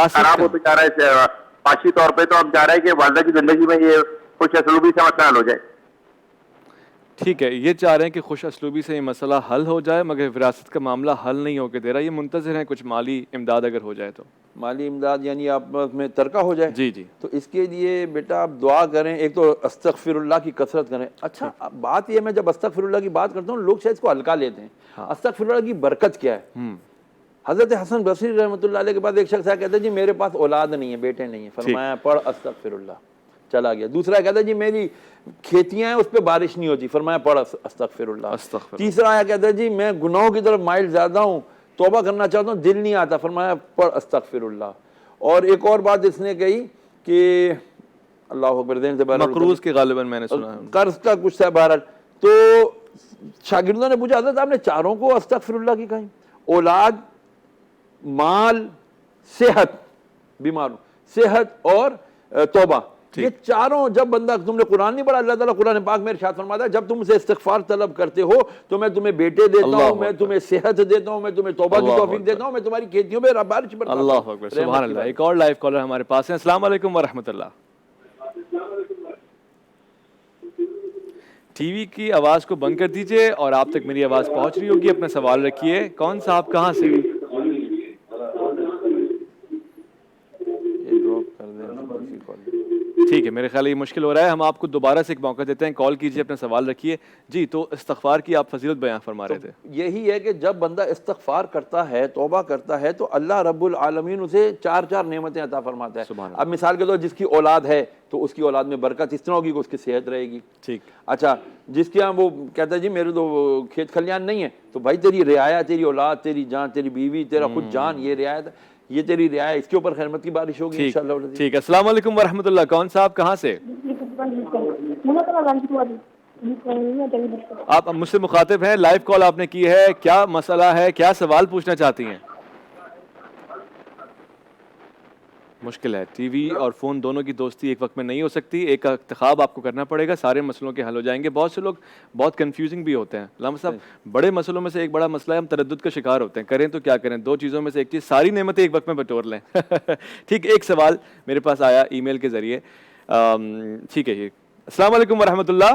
खराब होते जा रहा है। पाशी तौर पे तो अब जा रहा है कि वालदा की जिंदगी में ये कुछ असलूबी से मसला हल हो जाए। ठीक है, ये चाह रहे हैं कि खुश असलूबी से ये मसला हल हो जाए, मगर विरासत का मामला हल नहीं होकर दे रहा। ये मुंतज़िर हैं कुछ माली इमदाद अगर हो जाए तो। माली इमदाद यानी आप में तरका हो जाए। जी जी। तो इसके लिए बेटा आप दुआ करें, एक तो अस्तगफिरुल्लाह की कसरत करें। अच्छा बात यह, मैं जब अस्तगफिरुल्लाह की बात करता हूँ लोग शायद इसको हल्का लेते हैं। अस्तगफिरुल्लाह की बरकत क्या है? हज़रत हसन बसरी रहमतुल्लाह अलैह के बाद एक शख्स कहता है जी मेरे पास औलाद नहीं है, बेटे नहीं है, फरमाया पढ़ अस्तगफिरुल्लाह, चला गया। दूसरा कहता है जी मेरी खेतियां हैं उस पर बारिश नहीं होती, फरमाया पढ़ अस्तगफिरुल्लाह। तीसरा आया कहता है जी मैं गुनाहों की तरफ माइल ज्यादा हूँ, तौबा करना चाहता हूँ, दिल नहीं आता, फरमाया पढ़ अस्तगफिरुल्लाह। और एक और बात इसने कही कि अल्लाह अकबर, देन से मकरूज के गालिबन मैंने सुना है, कर्ज का कुछ था बहरहाल। तो शागिर्दों ने पूछा हज़रत आपने चारों को अस्तगफिरुल्लाह की कही? औलाद, माल, सेहत, बीमार सेहत और तौबा, ये चारों जब बंदा, तुमने कुरान नहीं पढ़ा? अल्लाह ताला कुरान पाक में इरशाद फरमाता है जब तुम मुझसे इस्तिग़फ़ार तलब करते हो तो मैं तुम्हें बेटे देता हूँ, मैं तुम्हें सेहत देता हूँ, मैं तुम्हें तौबा की तौफीक देता हूँ, मैं तुम्हारी खेतियों में बारिश बरसाता हूं। अल्लाह अकबर, सुभान अल्लाह। एक और लाइव कॉलर हमारे पास है। अस्सलाम वालेकुम व रहमतुल्लाह। टीवी की आवाज को बंद कर दीजिए और आप तक मेरी आवाज पहुंच रही होगी। अपना सवाल रखिए। कौन सा, आप कहाँ से? ठीक है, मेरे ख्याल ये मुश्किल हो रहा है, हम आपको दोबारा से एक मौका देते हैं, कॉल कीजिए, अपना सवाल रखिए। जी, तो इस्तिग़फ़ार की आप फजीलत बयान फरमा रहे थे। यही है कि जब बंदा इस्तिग़फ़ार करता है, तौबा करता है, तो अल्लाह रब्बुल आलमीन उसे चार चार नेमतें अता फरमाता है। अब मिसाल के तौर जिसकी औलाद है तो उसकी औलाद में बरकत इस तरह होगी कि उसकी सेहत रहेगी। ठीक। अच्छा, जिसके यहाँ वो कहता है जी मेरे तो खेत खलियान नहीं है, तो भाई तेरी रियाया, तेरी औलाद, तेरी जान, तेरी बीवी, तेरा खुद जान, ये रियायत, ये तेरी रियाया, इसके ऊपर खैरमत की बारिश होगी इंशाअल्लाह। ठीक है, अस्सलाम वालेकुम व रहमतुल्लाह। कौन सा, आप कहाँ से? आप मुझसे मुखातिब हैं, लाइव कॉल आपने की है, क्या मसला है, क्या सवाल पूछना चाहती हैं? मुश्किल है, टीवी और फ़ोन दोनों की दोस्ती एक वक्त में नहीं हो सकती, एक का इंतखाब आपको करना पड़ेगा, सारे मसलों के हल हो जाएंगे। बहुत से लोग बहुत कंफ्यूजिंग भी होते हैं लामा साहब, बड़े मसलों में से एक बड़ा मसला है हम तरद्दुद का शिकार होते हैं, करें तो क्या करें, दो चीज़ों में से एक चीज़, सारी नेमतें एक वक्त में बटोर लें। ठीक, एक सवाल मेरे पास आया ईमेल के ज़रिए। ठीक है, ये अस्सलाम वालेकुम व रहमतुल्लाह।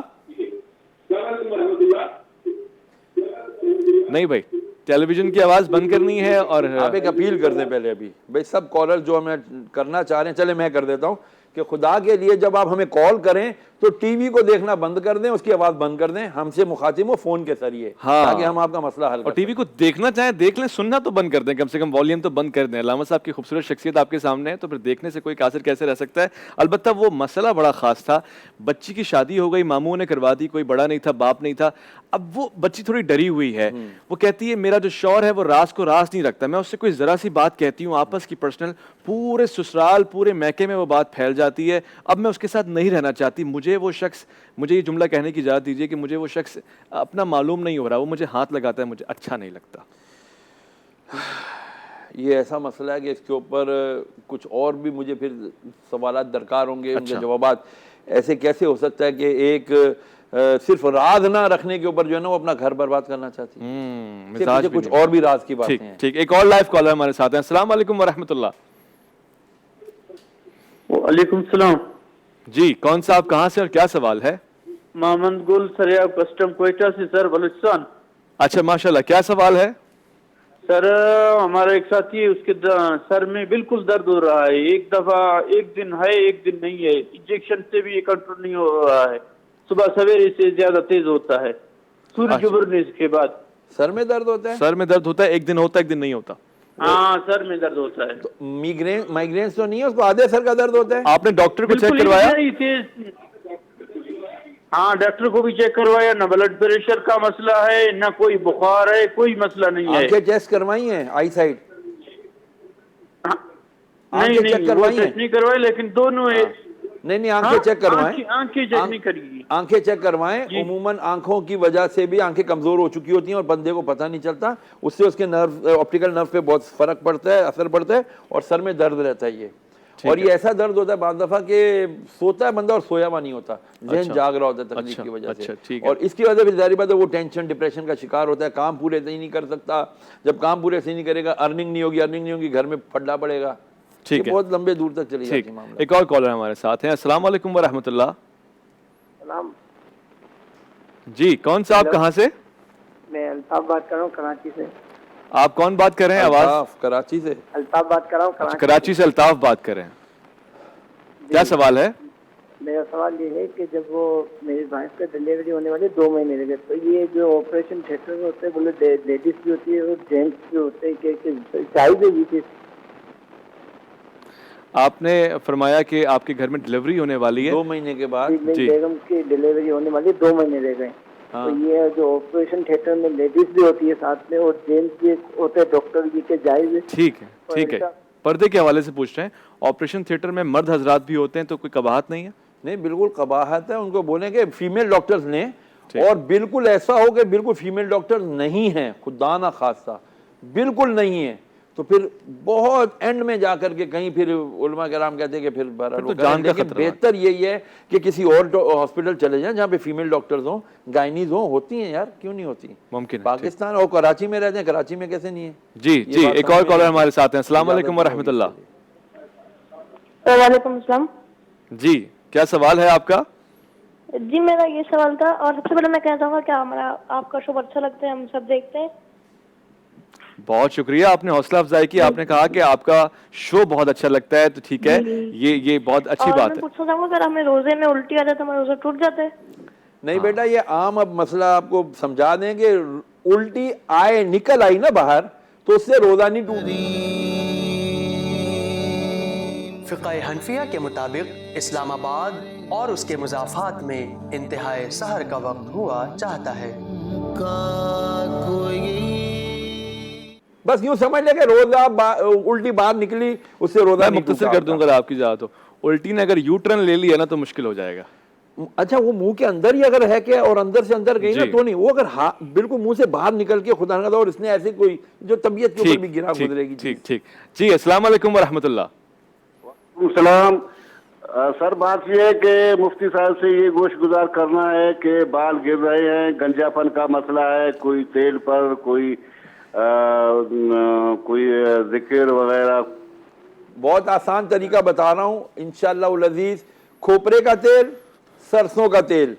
नहीं भाई, टेलीविजन की आवाज बंद करनी है। और आप एक अपील कर दें पहले, अभी भाई सब कॉलर जो हमें करना चाह रहे हैं, चले मैं कर देता हूं कि खुदा के लिए जब आप हमें कॉल करें तो टीवी को देखना बंद कर दें, उसकी आवाज बंद कर दें, हमसे मुखातिब हो फोन के जरिए, ताकि हम आपका मसला हल कर। और टीवी को देखना चाहें देख लें, सुनना तो बंद कर दें, कम से कम वॉल्यूम तो बंद कर दें। अल्लामा साहब की खूबसूरत शख्सियत आपके सामने है, तो फिर देखने से कोई कासिर कैसे रह सकता है। अलबत्ता वो मसला बड़ा खास था, बच्ची की शादी हो गई, मामू ने करवा दी, कोई बड़ा नहीं था, बाप नहीं था, अब वो बच्ची थोड़ी डरी हुई है, वो कहती है मेरा जो शौहर है वो राज को राज नहीं रखता, मैं उससे कोई जरा सी बात कहती हूँ आपस की पर्सनल, पूरे ससुराल पूरे मैके में वो बात फैल जाती है, अब मैं उसके साथ नहीं रहना चाहती, मुझे वो शख्स, मुझे ये जुमला कहने की इजाज़त दीजिए कि मुझे वो शख्स अपना मालूम नहीं हो रहा, वो मुझे हाथ लगाता है, मुझे अच्छा नहीं लगता। ये ऐसा मसला है कि इसके ऊपर कुछ और भी मुझे फिर सवालात दरकार होंगे, उनके जवाबात। ऐसे कैसे हो सकता है कि एक सिर्फ राज ना रखने के ऊपर जो है ना वो अपना घर बर्बाद करना चाहती है, मुझे कुछ और भी राज की बातें हैं। ठीक, एक और लाइव कॉलर हमारे साथ हैं। अस्सलाम वालेकुम व रहमतुल्लाह। वालेकुम सलाम जी, कौन सा, आप कहाँ से और क्या सवाल है? मोहम्मद गुल सरियाब कस्टम कोयटा से सर, बलूचिस्तान। अच्छा माशाल्लाह, क्या सवाल है? सर हमारा एक साथी है, उसके सर में बिल्कुल दर्द हो रहा है, एक दफा एक दिन है एक दिन नहीं है, इंजेक्शन से भी ये कंट्रोल नहीं हो रहा है, सुबह सवेरे से ज्यादा तेज होता है, सूरज उभरने के बाद। सर में दर्द होता है? सर में दर्द होता है, एक दिन होता है एक दिन नहीं होता। हाँ सर में दर्द होता है। तो माइग्रेन तो नहीं है उसको, आधे सर का दर्द होता है? आपने डॉक्टर को चेक करवाया? हाँ डॉक्टर को भी चेक करवाया, ना ब्लड प्रेशर का मसला है, ना कोई बुखार है, कोई मसला नहीं है। आंखें टेस्ट करवाई हैं, आई साइड? नहीं वो टेस्ट नहीं करवाए, लेकिन दोनों नहीं आंखें चेक करवाएं, आंखें चेक नहीं करेगी, आंखें चेक करवाएं। उमूमन आंखों की वजह से भी आंखें कमजोर हो चुकी होती हैं और बंदे को पता नहीं चलता, उससे उसके नर्व, ऑप्टिकल नर्व पे बहुत फर्क पड़ता है, असर पड़ता है और सर में दर्द रहता है ये। और ये ऐसा दर्द होता है बाद दफा के सोता है बंदा और सोया हुआ नहीं होता, जहन जाग रहा होता है तकलीफ की वजह से, और इसकी वजह से जाहिर बात है वो टेंशन डिप्रेशन का शिकार होता है, काम पूरे सही नहीं कर सकता, जब काम पूरे सही नहीं करेगा अर्निंग नहीं होगी, घर में फटना पड़ेगा। ठीक है, बहुत लंबे दूर तक चली जाती है मामला। एक और कॉलर हमारे साथ हैं। अस्सलाम वालेकुम व रहमतुल्लाह। जी, कौन सा, आप कहाँ से? मैं अल्ताफ बात कर रहा हूँ कराची से। आप कौन बात कर रहे हैं? आवाज? कराची से अल्ताफ बात कर रहा हूँ। कराची से अल्ताफ बात कर रहे हैं, क्या सवाल है? मेरा सवाल ये है कि जब वो मेरी भैंस का डिलीवरी होने वाली 2 महीने लगे, तो ये जो ऑपरेशन थिएटर में होते हैं, बोले लेडीज भी होती है और जेंट्स भी होते हैं, कि जायज़ है ये चीज़? आपने फरमाया कि आपके घर में डिलीवरी होने वाली है 2 महीने के बाद। मेरी बेगम की डिलीवरी होने वाली 2 महीने रह गए, तो ये जो ऑपरेशन थिएटर में लेडीज भी होती है साथ में और जेंट्स भी होते हैं, डॉक्टर जी के जायज़ है? ठीक है, पर्दे के हवाले से पूछ रहे हैं। ऑपरेशन थिएटर में मर्द हजरात भी होते हैं, तो कोई कबाहत नहीं है? नहीं, बिल्कुल कबाहत है। उनको बोले कि फीमेल डॉक्टर्स ने, और बिल्कुल ऐसा हो कि बिल्कुल फीमेल डॉक्टर्स नहीं है, खुदा ना खासा बिल्कुल नहीं है, तो फिर बहुत एंड में जाकर के कहीं फिर उलमा कराम कहते हैं कि फिर तो जान का खतरा। बेहतर यही है कि किसी और हॉस्पिटल चले जाएं जहाँ पे फीमेल डॉक्टर्स हों, गायनीज हों। होती हैं यार, क्यों नहीं होती? मुमकिन है। पाकिस्तान और कराची में रहते हैं, कराची में कैसे नहीं है? जी, एक और कॉलर हमारे साथ हैं। अस्सलाम वालेकुम व रहमतुल्लाह। वालेकुम सलाम। जी, क्या सवाल है आपका? जी मेरा ये सवाल था, और सबसे पहले मैं कहना चाहूँगा क्या हमारा आपका शो अच्छा लगता है, हम सब देखते हैं। बहुत शुक्रिया, आपने हौसला अफजाई की, आपने कहा कि आपका शो बहुत अच्छा लगता है, तो ठीक है, ये बहुत अच्छी बात है। मैं पूछना चाहूँगा अगर हमें रोजे में उल्टी आ जाए तो हमारा रोजा टूट जाता है? नहीं बेटा, ये आम अब मसला आपको समझा दें कि उल्टी आए, निकल आई ना बाहर, तो उससे रोजा नहीं टूटती। फ़िक़्ह हनफिया के मुताबिक इस्लामाबाद और उसके मुज़ाफ़ात में इंतहाए सहर का वक्त हुआ चाहता है। बस यूं समझ ले कि रोजा उल्टी बाहर निकली, उससे रोजा नहीं टूटा। मुख्तसर कर दूंगा अगर आपकी इजाज़त हो। उल्टी ने अगर यू टर्न ले लिया ना तो मुश्किल हो जाएगा। अच्छा, वो मुंह के अंदर ही अगर है क्या, और अंदर से अंदर गई ना तो नहीं, वो अगर बिल्कुल मुंह से बाहर निकल के खुदा ना, और इसने ऐसे कोई जो तबीयत के ऊपर भी गिरा गुजरेगी। ठीक जी, अस्सलाम वालेकुम व रहमतुल्लाह। सलाम सर, बात यह है कि मुफ्ती साहब से ये गोश गुजार करना है कि बाल गिर रहे हैं, गंजापन का मसला है, कोई तेल पर, कोई जिक्र वगैरह। बहुत आसान तरीका बता रहा हूँ इंशाअल्लाह उल अज़ीज़। खोपरे का तेल, सरसों का तेल,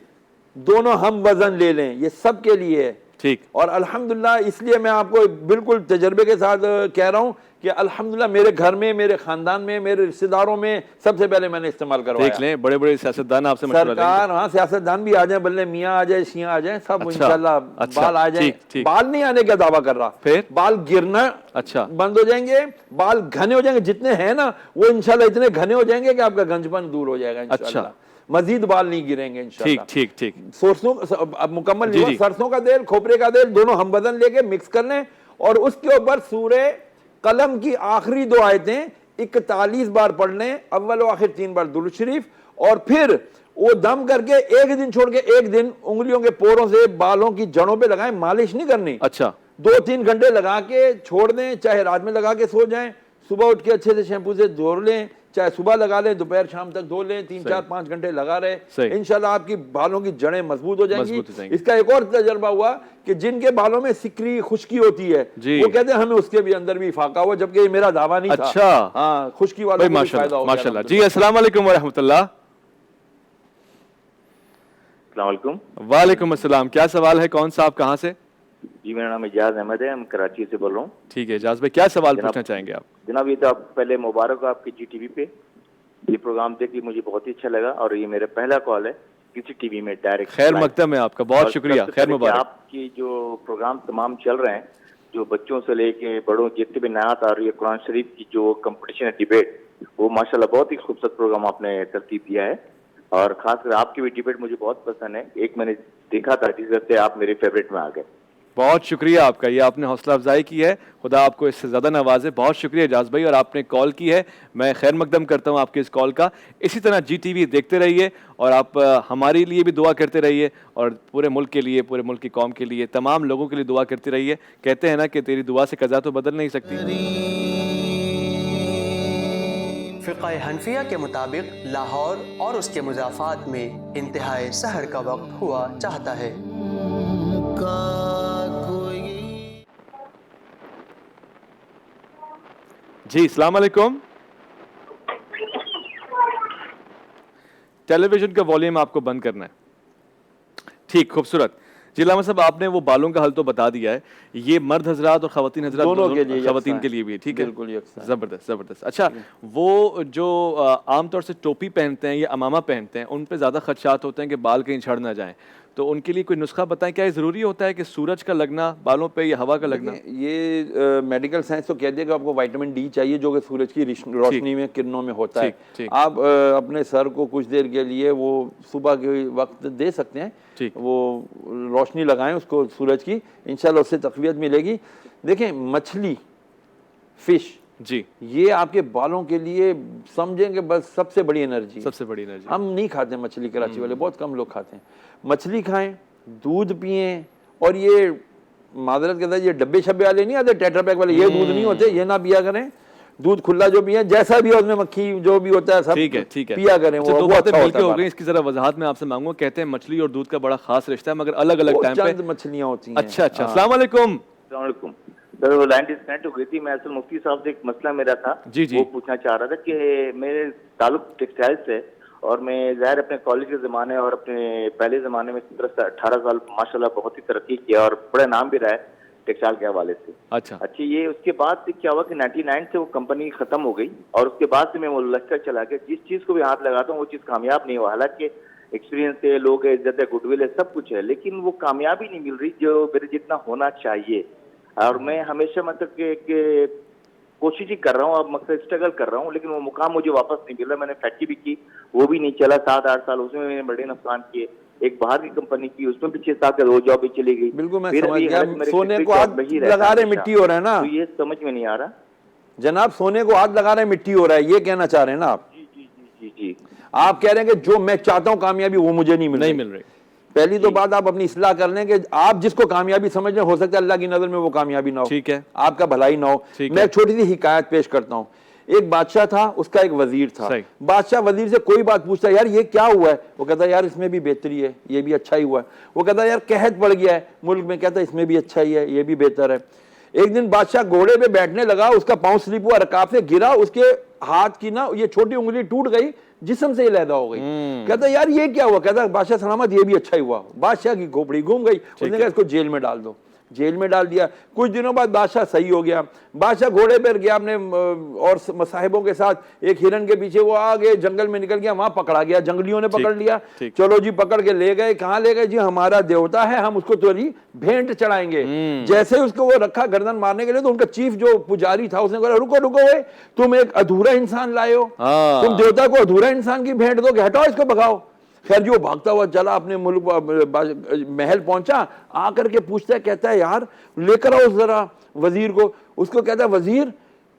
दोनों हम वजन ले लें, ये सब के लिए है। ठीक। और अल्हम्दुलिल्लाह, इसलिए मैं आपको बिल्कुल तजर्बे के साथ कह रहा हूँ कि अल्हम्दुलिल्लाह मेरे घर में, मेरे खानदान में, मेरे रिश्तेदारों में सबसे पहले मैंने इस्तेमाल करवाया। देख लें, बड़े बड़े सियासतदान आपसे मशवरा लेंगे। सरकार, हाँ, सियासतदान भी आ जाए, बल्ले मियाँ आ जाए, शिया आ जाए, सब इंशाअल्लाह बाल आ जाए। बाल नहीं आने का दावा कर रहा, फिर बाल गिरना बंद हो जाएंगे, बाल घने हो जाएंगे, जितने हैं ना वो इंशाअल्लाह इतने घने हो जाएंगे कि आपका गंजपन दूर हो जाएगा इंशाअल्लाह। मजीद बाल नहीं गिरेंगे इंशाल्लाह। ठीक ठीक। सरसों अब मुकम्मल नहीं हुआ, सरसों का तेल, खोपरे का तेल दोनों हम बदन लेके मिक्स कर लें और उसके ऊपर सूरे कलम की आखिरी 2 आयतें 41 बार पढ़ लें, अव्वल व आखिर 3 बार दुरूद शरीफ, और फिर वो दम करके एक दिन छोड़ के एक दिन उंगलियों के पोरों से बालों की जड़ों पे लगाएं, मालिश नहीं करनी। अच्छा, 2-3 घंटे लगा के छोड़ दें, चाहे रात में लगा के सो जाएं, सुबह उठ के अच्छे से शैम्पू से धो लें, चाहे सुबह लगा लें, दोपहर शाम तक धो लें, 3-4-5 घंटे लगा रहे, इंशाल्लाह आपकी बालों की जड़ें मजबूत हो जाएंगी। इसका एक और तजर्बा हुआ कि जिनके बालों में सिकरी खुश्की होती है वो कहते हैं हमें उसके भी अंदर भी फाका हुआ, जबकि मेरा दावा नहीं था। अच्छा, हाँ, खुश्की वालों को फायदा हो गया। माशाल्लाह जी। अस्सलाम वालेकुम व रहमतुल्लाह। वालेकुम अस्सलाम। क्या सवाल है, कौन सा, आप कहाँ से? जी मेरा नाम एजाज अहमद है, हम कराची से बोल रहा हूँ। ठीक है एजाज भाई, क्या सवाल पूछना चाहेंगे आप? जनाब ये तो आप पहले मुबारक आपके GTV पे ये प्रोग्राम देख के मुझे बहुत ही अच्छा लगा और ये मेरा पहला कॉल है किसी टीवी में डायरेक्ट। खैर मकदम है आपका, बहुत शुक्रिया, खैर मुबारक। आपकी जो प्रोग्राम तमाम चल रहे हैं, जो बच्चों से लेके बड़ों जितने भी नात आ रही है, कुरान शरीफ की जो कंपटीशन है, डिबेट, वो माशाल्लाह बहुत ही खूबसूरत प्रोग्राम आपने तरतीब दिया है और खासकर आपकी भी डिबेट मुझे बहुत पसंद है। एक मैंने देखा था जिस वजह से आप मेरे फेवरेट में आ गए। बहुत शुक्रिया आपका, ये आपने हौसला अफजाई की है, खुदा आपको इससे ज़्यादा नवाजे। बहुत शुक्रिया एजाज भाई, और आपने कॉल की है, मैं खैर मकदम करता हूँ आपके इस कॉल का। इसी तरह GTV देखते रहिए और आप हमारे लिए भी दुआ करते रहिए और पूरे मुल्क के लिए, पूरे मुल्क की कौम के लिए, तमाम लोगों के लिए दुआ करते रहिए। कहते हैं ना कि तेरी दुआ से कज़ा तो बदल नहीं सकती। फ़िक़्ह हनफिया के मुताबिक लाहौर और उसके मुज़ाफ़ात में इंतहाए सहर का वक्त हुआ चाहता है। जी अस्सलाम वालेकुम। टेलीविजन का वॉल्यूम आपको बंद करना है। ठीक, खूबसूरत। जी लामा साहब, आपने वो बालों का हल तो बता दिया है, ये मर्द हजरात और खवातीन हजरात दोनों के लिए, खवातीन के लिए भी है, ठीक है, बिल्कुल जबरदस्त जबरदस्त। अच्छा, वो जो आमतौर से टोपी पहनते हैं या अमामा पहनते हैं, उन पे ज़्यादा खदशात होते हैं कि बाल कहीं झड़ ना जाएं, तो उनके लिए कोई नुस्खा बताएं, क्या ये ज़रूरी होता है कि सूरज का लगना बालों पे या हवा का लगना? ये मेडिकल साइंस तो कहती है कि आपको विटामिन D चाहिए जो कि सूरज की रोशनी में, किरणों में होता है। आप अपने सर को कुछ देर के लिए वो सुबह के वक्त दे सकते हैं, वो रोशनी लगाएं उसको सूरज की, इंशाल्लाह उससे तक़वियत मिलेगी। देखें, मछली, फिश जी, ये आपके बालों के लिए समझेंगे बस सबसे बड़ी एनर्जी, सबसे बड़ी एनर्जी। हम नहीं खाते मछली, कराची वाले बहुत कम लोग खाते हैं। मछली खाएं, दूध पिएं, और ये मादरत के साथ ये डब्बे शब्बे वाले नहीं आते, टेट्रा पैक वाले, ये दूध नहीं होते, ये ना पिया करें। दूध खुला जो पिए, जैसा भी उसमें मक्खी जो भी होता है सब ठीक है पिया करें। वो दो बातें मिलकर हो गई, इसकी जरा वजाहत में आपसे मांगूंगा। कहते हैं मछली और दूध का बड़ा खास रिश्ता है, मगर अलग अलग टाइम पे मछलियां होती हैं। अच्छा अच्छा, अस्सलाम वालेकुम। सर वो लाइन डिस्कनेक्ट हो गई थी, मैं असल मुफ्ती साहब से एक मसला मेरा था, जी जी, वो पूछना चाह रहा था कि मेरे ताल्लुक टेक्सटाइल से, और मैं ज़ाहिर अपने कॉलेज के ज़माने और अपने पहले ज़माने में 17-18 साल माशाल्लाह बहुत ही तरक्की किया और बड़ा नाम भी रहा है टेक्सटाइल के हवाले से। अच्छा, ये उसके बाद से क्या हुआ कि 99 से वो कंपनी ख़त्म हो गई और उसके बाद से मैं वो लश्कर चला गया। जिस चीज़ को भी हाथ लगाता हूँ वो चीज़ कामयाब नहीं हुआ। हालांकि एक्सपीरियंस है, लोग है, इज्जत है, गुडविल है, सब कुछ है, लेकिन वो कामयाबी नहीं मिल रही जो मेरे जितना होना चाहिए। और मैं हमेशा मतलब कि कोशिश ही कर रहा हूँ, अब मकसद स्ट्रगल कर रहा हूँ, लेकिन वो मुकाम मुझे वापस नहीं मिल रहा। मैंने फैक्ट्री भी की, वो भी नहीं चला, 7-8 साल उसमें मैंने बड़े नुकसान किए। एक बाहर की कंपनी की, उसमें भी 6-7 साल वो जॉब भी चली गई। बिल्कुल मैं समझ गया, सोने को आग लगा रहे मिट्टी हो रहा है ना, तो ये समझ में नहीं आ रहा जनाब, सोने को आग लगा रहे मिट्टी हो रहा है, ये कहना चाह रहे हैं ना आप? जी जी जी जी जी, आप कह रहे हैं कि जो मैं चाहता हूँ कामयाबी वो मुझे नहीं मिल रही। पहली तो बात आप अपनी इस्लाह कर लें कि आप जिसको कामयाबी समझ रहे हो सकता है अल्लाह की नजर में वो कामयाबी ना हो, ठीक है, आपका भलाई ना हो। मैं एक छोटी सी हिकायत पेश करता हूँ। एक बादशाह था, उसका एक वजीर था। बादशाह वजीर से कोई बात पूछता, यार ये क्या हुआ है? वो कहता यार इसमें भी बेहतरी है, ये भी अच्छा ही हुआ है। वो कहता यार कहत पड़ गया है मुल्क में, कहता इसमें भी अच्छा ही है, ये भी बेहतर है। एक दिन बादशाह घोड़े पे बैठने लगा, उसका पांव स्लिप हुआ, रकाब से गिरा, उसके हाथ की ना ये छोटी उंगली टूट गई, जिस्म से लैदा हो गई। कहता यार ये क्या हुआ? कहता बादशाह सलामत, ये भी अच्छा ही हुआ। बादशाह की खोपड़ी घूम गई, उसने कहा इसको जेल में डाल दो। जेल में डाल दिया। कुछ दिनों बाद बादशाह सही हो गया। बादशाह घोड़े पर गया अपने और साहिबों के साथ, एक हिरन के पीछे वो आगे जंगल में निकल गया, वहां पकड़ा गया, जंगलियों ने पकड़ लिया। चलो जी पकड़ के ले गए। कहाँ ले गए जी? हमारा देवता है, हम उसको तुम्हारी भेंट चढ़ाएंगे। जैसे उसको वो रखा गर्दन मारने के लिए, तो उनका चीफ जो पुजारी था उसने कहा रुको रुको, तुम एक अधूरा इंसान लाए हो, तुम देवता को अधूरा इंसान की भेंट दो, हटाओ इसको, भगाओ। खैर जो भागता हुआ चला अपने मुल्क महल पहुंचा, आकर के पूछता है, कहता है यार लेकर आओ जरा वजीर को। उसको कहता है वजीर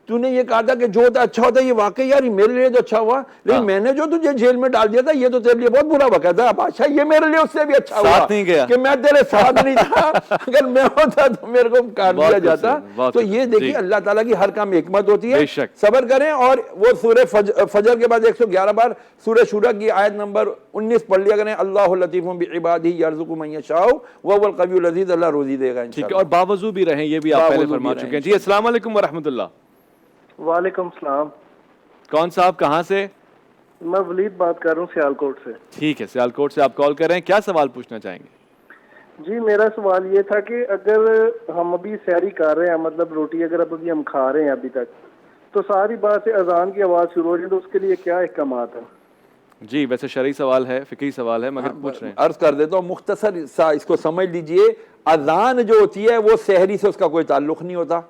तूने ये कहा था कि जो होता अच्छा होता है, ये वाकई यार मेरे लिए तो अच्छा हुआ, लेकिन मैंने जो तुझे जेल में डाल दिया था ये तो तेरे लिए बहुत बुरा वक़्त था बादशाह, ये मेरे लिए उससे भी अच्छा हुआ नहीं गया कि मैं तेरे साथ नहीं था। अगर मैं होता तो मेरे को काट दिया जाता। तो ये देखिए अल्लाह ताला की हर काम में हिकमत होती है, सब्र करें। और वो सूरह फजर के बाद 111 बार सूरह शूरा की आयत नंबर 19 पढ़ लिया करें, अल्लाहु लतीफुम बिइबादिही यरज़ुकु मन यशाउ व हुवल कवियुल अज़ीज़, अल्लाह रोजी देगा इंशाअल्लाह। ठीक है, और बावजूद भी रहें, ये भी आप पहले फरमा चुके हैं। जी अस्सलाम वालेकुम व रहमतुल्लाह। वालेकुम सलाम। कौन साहब, कहाँ से? मैं वलीद बात कर रहा हूँ सियालकोट से। ठीक है, सियालकोट से आप कॉल कर रहे हैं, क्या सवाल पूछना चाहेंगे? जी मेरा सवाल ये था कि अगर हम अभी सैरी कर रहे हैं, मतलब रोटी अगर अभी हम खा रहे हैं अभी तक, तो सारी बात से अजान की आवाज़ शुरू हो जाए, तो उसके लिए क्या अहकामात है? जी वैसे शरई सवाल है, फिक्री सवाल है, मगर पूछ रहे हैं। अर्ज कर देता हूँ मुख्तसर सा, इसको समझ लीजिए। अजान जो होती है वो सहरी से उसका कोई ताल्लुक नहीं होता।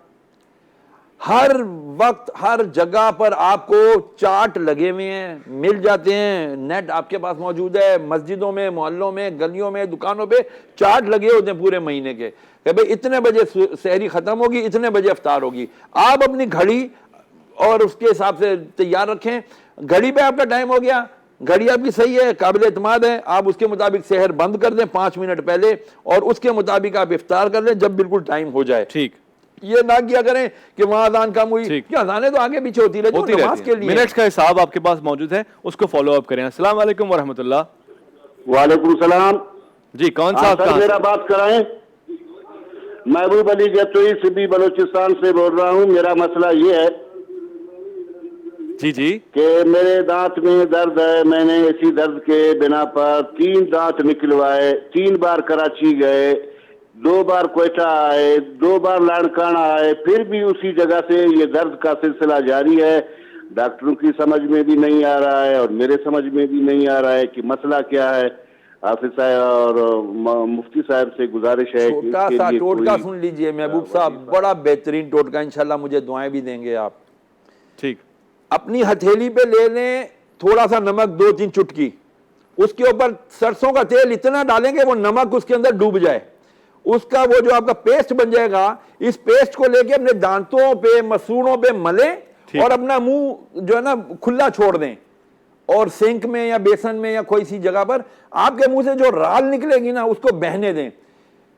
हर वक्त हर जगह पर आपको चार्ट लगे हुए हैं, मिल जाते हैं, नेट आपके पास मौजूद है, मस्जिदों में, मोहल्लों में, गलियों में, दुकानों पे चार्ट लगे होते हैं पूरे महीने के कि भाई इतने बजे सहरी खत्म होगी, इतने बजे इफ्तार होगी। आप अपनी घड़ी और उसके हिसाब से तैयार रखें। घड़ी पे आपका टाइम हो गया, घड़ी आपकी सही है, काबिल एतमाद है, आप उसके मुताबिक सहर बंद कर दें 5 मिनट पहले, और उसके मुताबिक आप इफ्तार कर लें जब बिल्कुल टाइम हो जाए। ठीक, ये ना किया करें कि वहां अजान कम हुई, क्या अजानें तो आगे पीछे होती रहती है, नमाज के लिए मिनट्स का हिसाब आपके पास मौजूद है, उसको फॉलो अप करें। अस्सलाम वालेकुम व रहमतुल्लाह। वालेकुम सलाम। जी कौन साहब, सर मेरा बात कराएं। महबूब अली जतोई सिबी बलोचिस्तान से बोल रहा हूँ। मेरा मसला ये है जी कि मेरे दांत में दर्द है। मैंने इसी दर्द के बिना पर 3 दांत निकलवाए, 3 बार कराची गए, 2 बार कोयटा आए, 2 बार लाड़काना आए, फिर भी उसी जगह से ये दर्द का सिलसिला जारी है। डॉक्टरों की समझ में भी नहीं आ रहा है और मेरे समझ में भी नहीं आ रहा है कि मसला क्या है। हाफिज साहब और मुफ्ती साहब से गुजारिश है, छोटा सा टोटका सुन लीजिए महबूब साहब, बड़ा बेहतरीन टोटका, इंशाल्लाह मुझे दुआएं भी देंगे आप। ठीक, अपनी हथेली पे ले लें थोड़ा सा नमक, 2-3 चुटकी, उसके ऊपर सरसों का तेल इतना डालेंगे वो नमक उसके अंदर डूब जाए, उसका वो जो आपका पेस्ट बन जाएगा, इस पेस्ट को लेके अपने दांतों पे, मसूड़ों पे मलें और अपना मुंह जो है ना खुला छोड़ दें, और सिंक में या बेसन में या कोई सी जगह पर आपके मुंह से जो राल निकलेगी ना उसको बहने दें।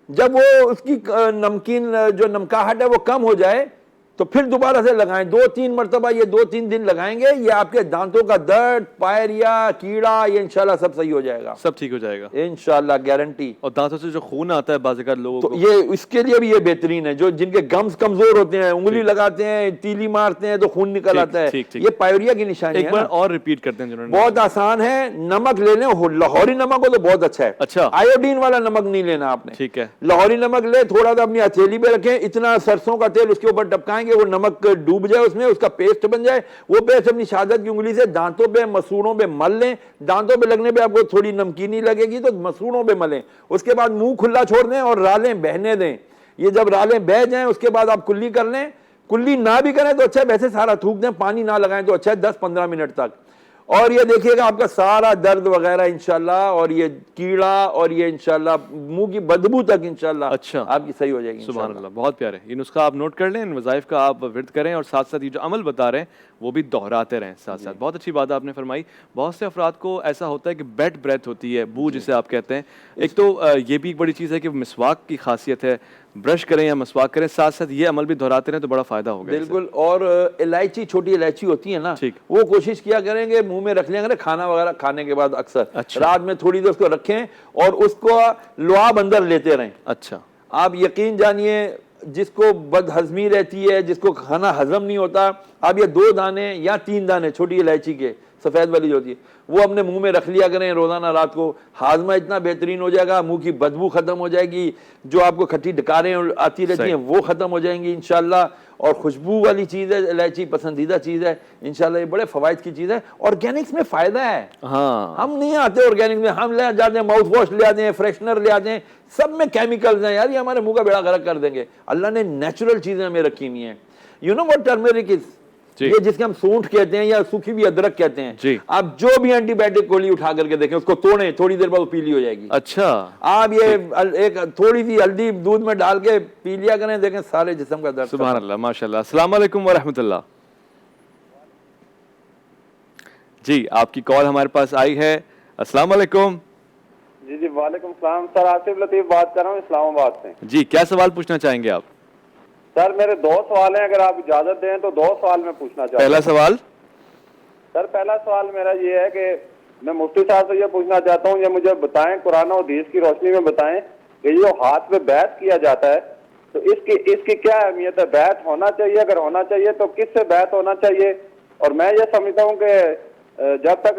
जब वो उसकी नमकीन जो नमकाहट है वो कम हो जाए तो फिर दोबारा से लगाएं। 2-3 मरतबा ये 2-3 दिन लगाएंगे, ये आपके दांतों का दर्द, पायरिया, कीड़ा, ये इंशाल्लाह सब सही हो जाएगा, सब ठीक हो जाएगा इंशाल्लाह, गारंटी। और दांतों से जो खून आता है बाज़ लोगों तो को, ये इसके लिए भी ये बेहतरीन है। जो जिनके गम्स कमजोर होते हैं, उंगली लगाते हैं, तीली मारते हैं तो खून निकल आता है, ये पायरिया की निशानी है। एक बार और रिपीट करते हैं जिन्होंने। बहुत आसान है, नमक ले लें, लाहौरी नमक हो तो बहुत अच्छा है। अच्छा, आयोडीन वाला नमक नहीं लेना आपने, ठीक है। लाहौरी नमक ले, थोड़ा सा अपनी हथेली पे रखें, इतना सरसों का तेल उसके ऊपर टपकाएंगे, वो नमक डूब जाए उसमें, उसका पेस्ट बन जाए, वो पेस्ट अपनी शहादत की उंगली से दांतों पे, मसूड़ों पे मल लें। दांतों पे लगने पे आपको थोड़ी नमकीनी लगेगी तो मसूड़ों पे मलें, उसके बाद मुंह खुला छोड़ दें और रालें बहने दें। ये जब रालें बह जाएं उसके बाद आप कुल्ली कर लें। कुल्ली ना भी करें तो अच्छा है, वैसे सारा थूक दें, पानी ना लगाएं तो अच्छा है 10-15 मिनट तक। और ये देखिएगा आपका सारा दर्द वगैरह इंशाल्लाह, और ये कीड़ा और ये इंशाल्लाह मुंह की बदबू तक इंशाल्लाह अच्छा आपकी सही हो जाएगी। सुभान अल्लाह, बहुत प्यारे। ये नुस्खा आप नोट कर लें, इन वज़ाइफ का आप विर्द करें और साथ साथ ये जो अमल बता रहे हैं वो भी दोहराते रहें साथ साथ। बहुत अच्छी बात आपने फरमाई। बहुत से अफराद को ऐसा होता है कि बैड ब्रेथ होती है, बू जिसे आप कहते हैं। एक तो ये भी एक बड़ी चीज़ है कि मिसवाक की खासियत है, ब्रश करें या मसवाक करें, साथ साथ ये अमल भी दोहराते रहें तो बड़ा फायदा होगा। बिल्कुल। और इलायची, छोटी इलायची होती है ना, वो कोशिश किया करेंगे मुंह में रख लिया करें खाना वगैरह खाने के बाद, अक्सर रात में थोड़ी देर उसको रखें और उसको लुआब अंदर लेते रहें। अच्छा, आप यकीन जानिए जिसको बदहजमी रहती है, जिसको खाना हजम नहीं होता, आप ये 2 दाने या 3 दाने छोटी इलायची के, सफ़ेद वाली जो होती है, वो अपने मुंह में रख लिया करें रोज़ाना रात को। हाजमा इतना बेहतरीन हो जाएगा, मुंह की बदबू ख़त्म हो जाएगी, जो आपको खट्टी डकारें आती रहती हैं वो ख़त्म हो जाएंगी इंशाल्लाह। और खुशबू वाली चीज़ है इलायची, पसंदीदा चीज़ है इंशाल्लाह, ये बड़े फ़वाइद की चीज़ है। ऑर्गेनिक्स में फ़ायदा है। हाँ, हम नहीं आते ऑर्गेनिक में, हम ले जाते हैं माउथ वॉश ले आते हैं, फ्रेशनर ले आते हैं, सब में केमिकल्स हैं यार, ये हमारे मुंह का बेड़ा गर्क कर देंगे। अल्लाह ने नेचुरल चीज़ें हमें रखी हुई हैं। You know what turmeric is? ये जिसके हम सूंठ कहते हैं या सूखी हुई अदरक कहते हैं, आप जो भी एंटीबायोटिक गोली उठा करके देखें, उसको तोड़ें, थोड़ी देर बाद वो पीली हो जाएगी। अच्छा, आप ये एक थोड़ी सी हल्दी दूध में डाल के पी लिया करें, देखें सारे जिस्म का दर्द। सुभान अल्लाह, माशाल्लाह। अस्सलाम वालेकुम व रहमतुल्लाह। जी, आपकी कॉल हमारे पास आई है। अस्सलाम वालेकुम। जी जी, वालेकुम सलाम सर, आसिफ लतीफ बात कर रहा हूँ इस्लामाबाद से। जी, क्या सवाल पूछना चाहेंगे आप? सर मेरे 2 सवाल हैं, अगर आप इजाजत दें तो 2 सवाल मैं पूछना चाहता हूँ। पहला सवाल सर, पहला सवाल मेरा ये है कि मैं मुफ्ती साहब से ये पूछना चाहता हूँ, ये मुझे बताएं, कुरान और हदीस की रोशनी में बताएं कि जो हाथ पे बैत किया जाता है तो इसकी क्या अहमियत है? बैत होना चाहिए, अगर होना चाहिए तो किससे बैत होना चाहिए? और मैं ये समझता हूँ कि जब तक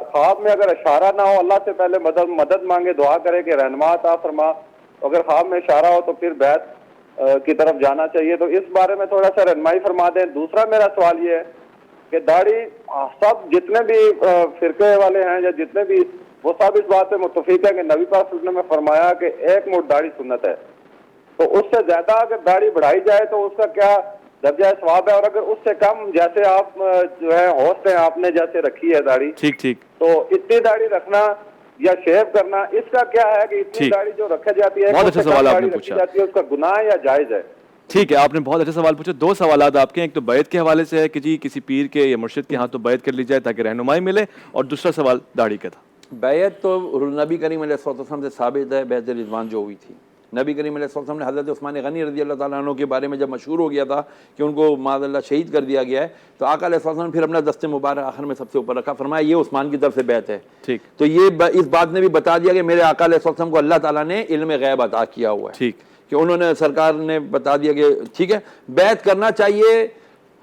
ख्वाब में अगर इशारा ना हो, अल्लाह से पहले मदद मांगे, दुआ करे कि रहनुमा अता फरमा। अगर ख्वाब में इशारा हो तो फिर बैत की तरफ जाना चाहिए। तो इस बारे में थोड़ा सा रहनुमाई फरमा दें। दूसरा मेरा सवाल ये है कि दाढ़ी, सब जितने भी फिरके वाले हैं या जितने भी, वो सब इस बात पे मुत्तफिक है कि नबी पाक सल्लल्लाहु अलैहि वसल्लम ने फरमाया कि 1 मुठ दाढ़ी सुन्नत है। तो उससे ज्यादा अगर दाढ़ी बढ़ाई जाए तो उसका क्या दर्जा सवाब है? और अगर उससे कम, जैसे आप जो है होस्ट हैं, आपने जैसे रखी है दाढ़ी, ठीक ठीक, तो इतनी दाढ़ी रखना या शेव करना, इसका क्या है कि इतनी दाढ़ी जो रखी जाती है, बहुत अच्छा सवाल आपने पूछा, जाती है, उसका गुनाह या जायज है? ठीक है, आपने बहुत अच्छा सवाल पूछा। 2 सवाल आपके, एक तो बैत के हवाले से है कि जी किसी पीर के या मुर्शिद के यहाँ तो बैत कर ली जाए ताकि रहनुमाई मिले, और दूसरा सवाल दाढ़ी का था। बैत तो नबी करीम अलैहि वसल्लम से साबित है, बैत रिज़वान जो हुई थी। नबी करीम अलैहि वसल्लम ने हज़रत उस्मान गनी रज़ी अल्लाह ताला अन्हु के बारे में जब मशहूर हो गया था कि उनको माज़अल्लाह शहीद कर दिया गया है, तो आका अलैहि वसल्लम फिर अपना दस्ते मुबारक आखिर में सबसे ऊपर रखा, फरमाया ये उस्मान की तरफ से बैत है। ठीक, तो ये इस बात ने भी बता दिया कि मेरे आका अलैहि वसल्लम को अल्लाह ताला ने इल्म गैब अता किया हुआ है। ठीक, कि उन्होंने, सरकार ने बता दिया कि ठीक है बैत करना चाहिए।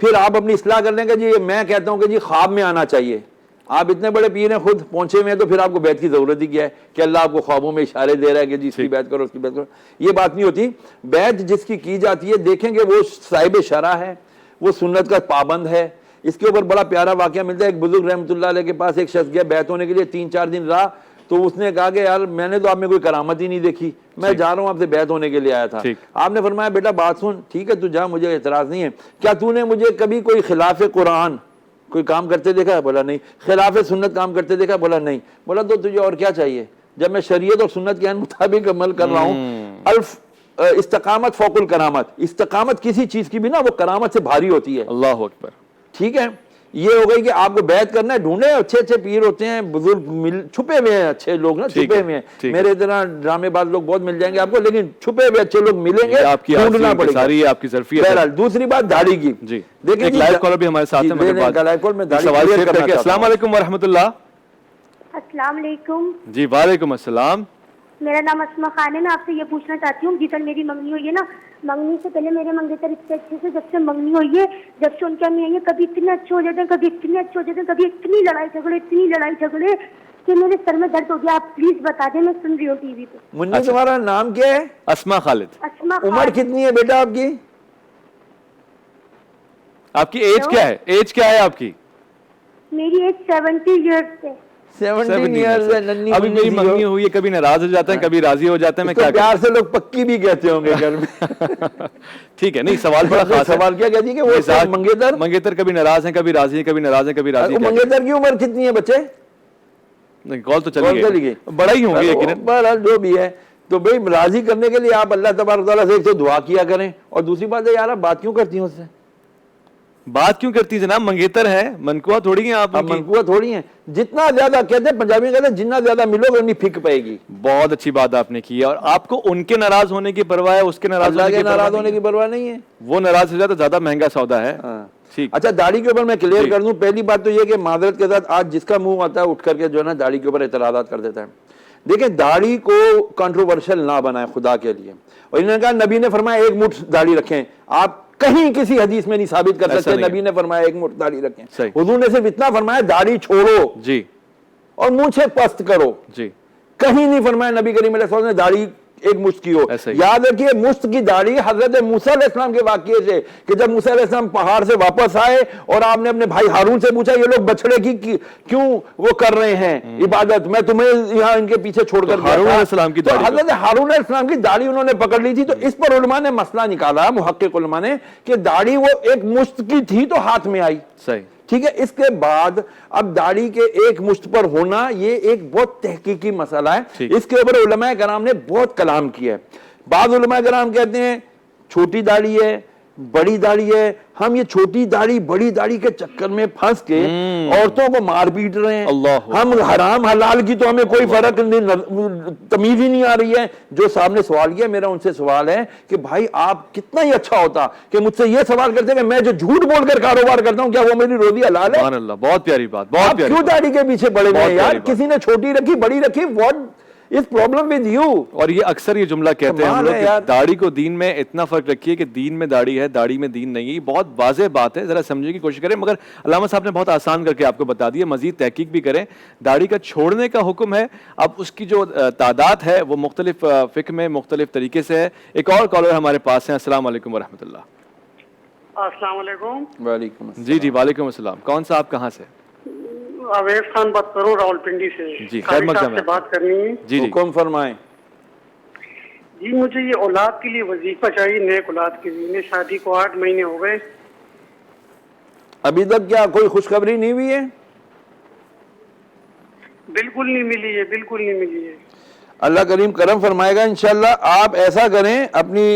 फिर आप अपनी इस्लाह कर लेंगे जी, मैं कहता हूँ कि जी ख्वाब में आना चाहिए। आप इतने बड़े पीर हैं, खुद पहुंचे हुए हैं, तो फिर आपको बैत की जरूरत ही क्या है कि अल्लाह आपको ख्वाबों में इशारे दे रहा है कि जी इसकी बैत करो, उसकी बैत करो। ये बात नहीं होती। बैत जिसकी की जाती है, देखेंगे वो साहिब शरा है, वो सुन्नत का पाबंद है। इसके ऊपर बड़ा प्यारा वाकया मिलता है। एक बुजुर्ग रहमतुल्लाह अलैह के पास एक शख्स गया बैत होने के लिए, 3-4 दिन रहा, तो उसने कहा कि यार मैंने तो आप में कोई करामत ही नहीं देखी, मैं जा रहा हूँ आपसे बैत होने के लिए आया था। आपने फरमाया बेटा बात सुन, ठीक है तू जा, मुझे एतराज नहीं है, क्या तूने मुझे कभी कोई खिलाफ कुरान कोई काम करते देखा? बोला नहीं। खिलाफ सुन्नत काम करते देखा? बोला नहीं। बोला तो तुझे और क्या चाहिए? जब मैं शरीयत और सुन्नत के मुताबिक अमल कर रहा हूँ, अल्फ इस्तकामत फौकुल करामत, इस्तकामत किसी चीज की भी ना वो करामत से भारी होती है। अल्लाह अकबर। ठीक है, ये हो गई कि आपको बैत करना है, ढूंढे अच्छे अच्छे पीर होते हैं, बुजुर्ग छुपे हुए हैं, अच्छे लोग ना छुपे हुए हैं। मेरे इतना ड्रामेबाज लोग बहुत मिल जाएंगे आपको, लेकिन छुपे हुए अच्छे लोग मिलेंगे, ढूंढना पड़ेगा। सारी आपकी ज़र्फियत। दूसरी बात दाढ़ी की, जी देखिए लाइव कॉलर भी हमारे साथ है, लाइव कॉल में दाढ़ी सवाल शेयर करके। अस्सलाम वालेकुम व रहमतुल्लाह। अस्सलाम वालेकुम। जी वालेकुम अस्सलाम। मेरा नाम अस्मा खान है। मैं आपसे ये पूछना चाहती हूँ, जिस मेरी मंगनी हुई है ना, मंगनी से पहले मेरे मंगेतर इतने अच्छे से, जब से मंगनी हुई है, जब से उनके अम्मी आई है, कभी इतने अच्छे हो जाते हैं, कभी इतने अच्छे हो जाते हैं, कभी इतनी लड़ाई झगड़े कि मेरे सर में दर्द हो गया। आप प्लीज बता दें, मैं सुन रही हूँ टीवी पे। मुन्नी तुम्हारा नाम क्या है? अस्मा खालिद। अस्मा। उम्र कितनी है बेटा आपकी? आपकी एज क्या है? एज क्या है आपकी? मेरी एज 70 ईयर्स है। 70 ईयर्स है। नन्ही अभी मेरी मंगनी हुई है, कभी नाराज हो जाते हैं, कभी राजी हो जाते हैं। मैं क्या प्यार से लोग पक्की भी कहते होंगे घर में। ठीक है, नहीं सवाल बड़ा खास है। सवाल क्या कहती है कि वो मंगेतर कभी नाराज हैं, कभी राजी हैं, कभी नाराज हैं, कभी राजी। मंगेतर की उम्र कितनी है बच्चे? नहीं कॉल तो चली गई, बड़ा ही होंगे लेकिन बहरहाल जो भी है। तो भाई राजी करने के लिए आप अल्लाह तबारक तआला से एक तो दुआ किया करें, और दूसरी बात है यार आप बात क्यों करती हैं उससे? बात क्यों करती जनाब? मंगेतर है, मनकुआ थोड़ी है आप। मनकुआ थोड़ी है। जितना ज्यादा कहते हैं पंजाबी कहते हैं, जितना ज्यादा मिलोगे उतनी फिक पाएगी। बहुत अच्छी बात आपने की है। और आपको उनके नाराज होने की परवाह है, उसके नाराज होने की परवाह नहीं है। वो नाराज हो जाए तो ज्यादा महंगा सौदा है। ठीक। अच्छा दाढ़ी के ऊपर मैं क्लियर कर दूं, पहली बात तो ये कि माजरत के साथ आज जिसका मुंह आता है उठ करके जो है ना दाढ़ी के ऊपर एतराज़ात कर देता है। देखिए दाढ़ी को कंट्रोवर्शियल ना बनाए खुदा के लिए। और इन्होंने कहा नबी ने फरमाया 1 मुठ दाढ़ी रखें, आप कहीं किसी हदीस में नहीं साबित कर सकते नबी ने फरमाया 1 मुठ दाढ़ी रखें। हुजूर ने सिर्फ इतना फरमाया दाढ़ी छोड़ो जी, और मूंछें पस्त करो जी। कहीं नहीं फरमाया नबी करीम अलैहि सल्लल्लाहु अलैहि वसल्लम ने दाढ़ी एक मुश्त की हो। याद रखिए मुश्त की दाढ़ी हजरत मूसा अलैहिस्सलाम के वाक़ये से, कि जब मूसा अलैहिस्सलाम पहाड़ से वापस आए और आपने अपने भाई हारून से पूछा ये लोग बछड़े की क्यों वो कर रहे हैं इबादत, मैं तुम्हें यहाँ इनके पीछे छोड़कर हारून अलैहिस्सलाम की दाढ़ी, हजरत हारून अलैहिस्सलाम की दाढ़ी उन्होंने पकड़ ली थी। तो इस पर उलमा ने मसला निकाला, मुहक्किक उलमा ने, कि दाढ़ी वो एक मुश्त की थी तो हाथ में आई, सही, ठीक है। इसके बाद अब दाढ़ी के एक मुश्त पर होना ये एक बहुत तहकीकी मसला है, इसके ऊपर उलमाए कराम ने बहुत कलाम किया है। बाद उलमाए कराम कहते हैं छोटी दाढ़ी है, बड़ी दाढ़ी है, हम ये छोटी दाढ़ी बड़ी दाढ़ी के चक्कर में फंस के औरतों को मार पीट रहे हैं। हम हराम हलाल की तो हमें कोई फर्क नहीं, तमीज ही नहीं आ रही है। जो साहब ने सवाल किया, मेरा उनसे सवाल है कि भाई आप कितना ही अच्छा होता कि मुझसे ये सवाल करते कि मैं जो झूठ बोलकर कारोबार करता हूं क्या वो मेरी रोजी हलाल है? अल्लाह, बहुत प्यारी बात, बहुत प्यारी। क्यों दाढ़ी के पीछे पड़े हुए हैं यार? किसी ने छोटी रखी बड़ी रखी, what is problem with you? और ये अक्सर ये जुमला कहते हैं हम लोग, दाढ़ी को दीन में इतना फर्क रखिए कि दीन में दाढ़ी है, दाढ़ी में दीन नहीं है। बहुत वाज़ेह बात है, जरा समझने की कोशिश करें। मगर अल्लामा साहब ने बहुत आसान करके आपको बता दिया, मजीद तहकीक भी करें। दाढ़ी का छोड़ने का हुक्म है, अब उसकी जो तादाद है वो मुख्तलिफ फ़िक़्ह में मुख्तलिफ तरीके से है। एक और कॉलर हमारे पास है। अस्सलाम वालेकुम वरहमतुल्लाह। अस्सलाम वालेकुम। वालेकुम जी जी, वालेकुम अस्सलाम। कौन सा, आप कहाँ से? अवैस खान बात करूँ, रावलपिंडी से। जी, खैर मकदम से बात करनी है। जी, हुक्म फरमाएं। जी, मुझे ये औलाद के लिए वजीफा चाहिए, नेक औलाद के लिए। शादी को 8 महीने हो गए, अभी तक क्या कोई खुशखबरी नहीं हुई है? बिल्कुल नहीं मिली है, बिल्कुल नहीं मिली है। अल्लाह करीम करम फरमाएगा इंशाल्लाह। आप ऐसा करें, अपनी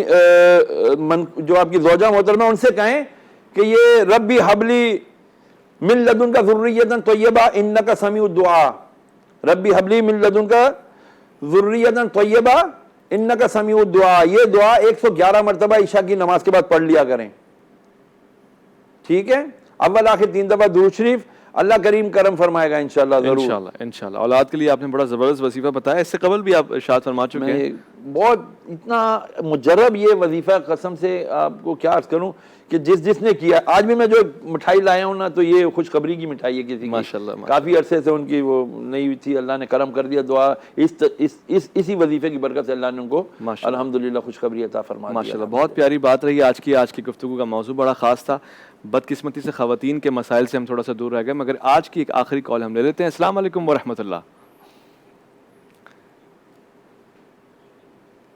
जो आपकी ज़ौजा मोहतरमा उनसे कहें कि ये रब्बी हबली मिन लदुनका ज़ुर्रियतन तय्यबा इन्नका समीउद दुआ, रब्बी हबली मिन लदुनका ज़ुर्रियतन तय्यबा इन्नका समीउद दुआ, ये दुआ 111 मरतबा ईशा की नमाज के बाद पढ़ लिया करें, ठीक है। अव्वल आखिर 3 दफा दुरूद शरीफ, अल्लाह करीम करम फरमाएगा इंशाल्लाह, जरूर इंशाल्लाह इंशाल्लाह। औलाद के लिए आपने बड़ा ज़बरदस्त वजीफा बताया, इससे कबल भी आप इरशाद फरमा चुके हैं। बहुत इतना मुजर्रब ये वजीफा, कसम से आपको क्या अर्ज करूं कि जिसने किया, आज भी मैं जो मिठाई लाया हूं ना, तो ये खुशखबरी की मिठाई है किसी की, माशाल्लाह। काफ़ी अरसे से उनकी वो नहीं हुई थी, अल्लाह ने करम कर दिया। दुआ इसी वजीफे की बरकत से अल्लाह ने उनको अल्हम्दुलिल्लाह खुशखबरी अता फरमा दी। माशाल्लाह, बहुत प्यारी बात रही आज की गुफ्तगू का मौजू बड़ा ख़ास था। बदकिस्मती से ख़वातीन के मसाइल से हम थोड़ा सा दूर रह गए, मगर आज की एक आखिरी कॉल हम ले लेते हैं। अस्सलाम वालेकुम वरहमतुल्लाह।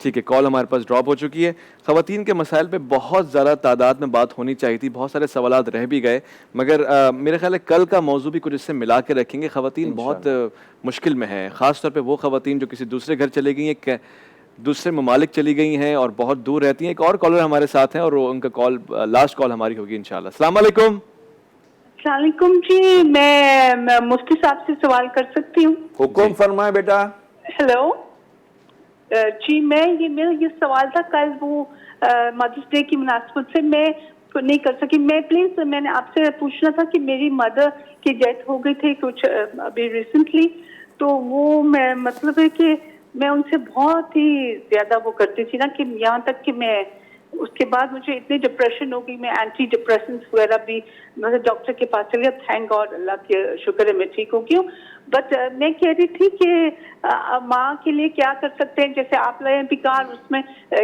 ठीक है, कॉल हमारे पास ड्रॉप हो चुकी है। ख़वातीन के मसाइल पे बहुत ज़्यादा तादाद में बात होनी चाहिए थी, बहुत सारे सवालात रह भी गए, मगर मेरे ख्याल है कल का मौजू भी कुछ इससे मिला के रखेंगे। ख़वातीन बहुत मुश्किल में है, ख़ास तौर पे वो ख़वातीन जो किसी दूसरे घर चली गई हैं, दूसरे ममालिक चली गई हैं और बहुत दूर रहती हैं। एक और कॉलर हमारे साथ हैं और उनका कॉल लास्ट कॉल हमारी होगी इंशाल्लाह। अस्सलाम वालेकुम। अस्सलाम जी, मैं मुफ्ती साहब से सवाल कर सकती हूँ? हुक्म फरमाए बेटा। हेलो जी, मेरा ये सवाल था, कल वो मदर्स डे की मुनासबत से मैं नहीं कर सकी। मैंने आपसे पूछना था कि मेरी मदर की डेथ हो गई थी कुछ अभी रिसेंटली, तो वो मैं मतलब है कि मैं उनसे बहुत ही ज्यादा वो करती थी ना, कि यहाँ तक कि मैं उसके बाद मुझे इतनी डिप्रेशन हो गई, मैं एंटी डिप्रेसेंट्स वगैरह भी मतलब डॉक्टर के पास चली। अब थैंक गॉड, अल्लाह के शुक्र है मैं ठीक हो गई हूँ। बट मैं कह रही थी कि माँ के लिए क्या कर सकते हैं, जैसे आप लोगों भी कहा उसमें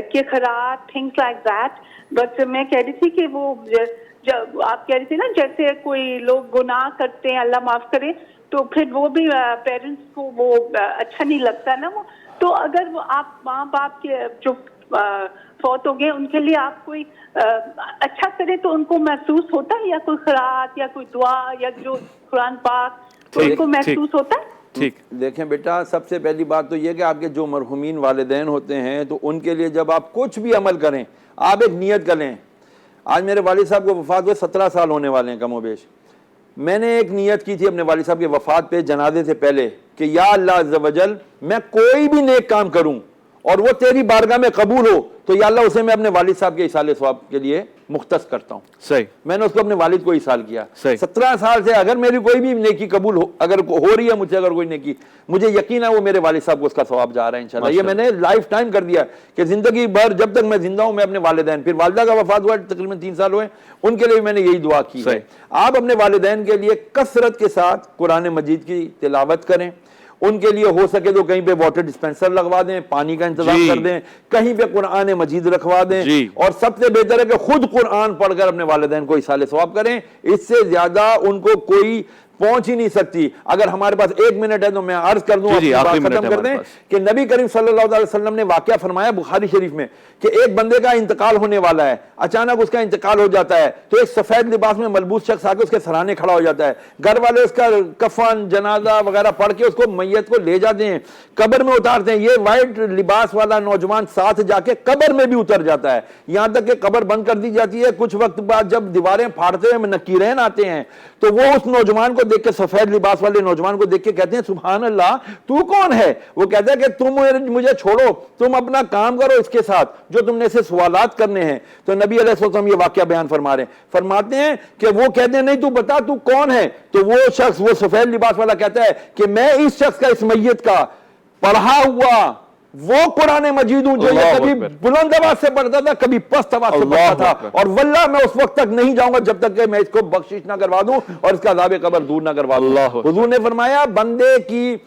के Kharat things like that. But मैं कह रही थी कि वो जब आप कह रही थी ना, जैसे कोई लोग गुनाह करते हैं, अल्लाह माफ करे, तो फिर वो भी पेरेंट्स को वो अच्छा नहीं लगता ना वो। तो अगर वो आप माँ बाप के जो फौत हो गए उनके लिए आप कोई अच्छा करे तो उनको महसूस होता है, या कोई खरात या कोई दुआ या जो कुरान पाक, तो उनको महसूस होता है? ठीक, देखें बेटा, सबसे पहली बात तो ये कि आपके जो मरहुमीन वालिदैन होते हैं, तो उनके लिए जब आप कुछ भी अमल करें, आप एक नियत करें। आज मेरे वालिद साहब को वफात हुए 17 साल होने वाले हैं कमोबेश। मैंने एक नियत की थी अपने वालिद साहब की वफात पे जनाजे से पहले कि या अल्लाह अज़्ज़ वजल, मैं कोई भी नेक काम करूं और वो तेरी बारगाह में कबूल हो, तो या अल्लाह उसे मैं अपने वालिद साहब के इसाले सवाब के लिए मुख्तस करता हूँ। सही, मैंने उसको अपने वालिद को इसाल किया। 17 साल से अगर मेरी कोई भी नेकी कबूल हो, अगर हो रही है मुझसे अगर कोई नेकी, मुझे यकीन है वो मेरे वालिद साहब को उसका सवाब जा रहा है इंशाल्लाह। ये मैंने लाइफ टाइम कर दिया कि जिंदगी भर जब तक मैं जिंदा हूँ मैं अपने वालिदैन, फिर वालिदा का वफात हुआ तकरीबन 3 साल हुए, उनके लिए मैंने यही दुआ की है। आप अपने वालिदैन के लिए कसरत के साथ कुरान मजीद की तिलावत करें, उनके लिए हो सके तो कहीं पे वाटर डिस्पेंसर लगवा दें, पानी का इंतजाम कर दें, कहीं पे कुरान मजीद रखवा दें, और सबसे बेहतर है कि खुद कुरान पढ़कर अपने वालिदैन को इसाले सवाब करें। इससे ज्यादा उनको कोई पहुंच ही नहीं सकती। अगर हमारे पास 1 मिनट है तो मैं अर्ज कर दूं, अपनी बात खत्म कर दें कि नबी करीम सल्लल्लाहु अलैहि वसल्लम ने वाकया फरमाया बुखारी शरीफ में कि एक बंदे का इंतकाल होने वाला है, अचानक उसका इंतकाल हो जाता है, तो एक सफेद लिबास में मलबूस शख्स आके उसके सराहने खड़ा हो जाता है। घर वाले उसका कफन जनाजा वगैरह पढ़ के उसको मैयत को ले जाते हैं, कब्र में उतारते हैं। ये वाइट लिबास वाला नौजवान साथ जाके कब्र में भी उतर जाता है, यहां तक कि कब्र बंद कर दी जाती है। कुछ वक्त बाद जब दीवारें फाड़ते हुए नकीरैन आते हैं तो वो उस नौजवान को देख के, सफेद लिबास वाले नौजवान को देख के कहते हैं सुभान अल्लाह, तू कौन है? वो कहता है कि तुम मुझे छोड़ो, तुम अपना काम करो इसके साथ जो तुमने से सवालात करने हैं। तो नबी अलैहि सल्लम ये वाकया बयान फरमा रहे हैं, फरमाते हैं कि वो कहते हैं नहीं तू बता तू कौन है? तो वो शख्स, वो सफेद लिबास वाला कहता है कि मैं इस शख्स का, इस मैयत का पढ़ा हुआ वो कुरान मजीद हूं जो ये कभी बुलंद आवाज से पढ़ता था, कभी पस्त आवाज से पढ़ता था, और वल्लाह मैं उस वक्त तक नहीं जाऊंगा जब तक कि मैं इसको बख्शिश ना करवा दूं और इसका अज़ाब कब्र दूर ना करवा दूं। हुजूर ने फरमाया बंदे की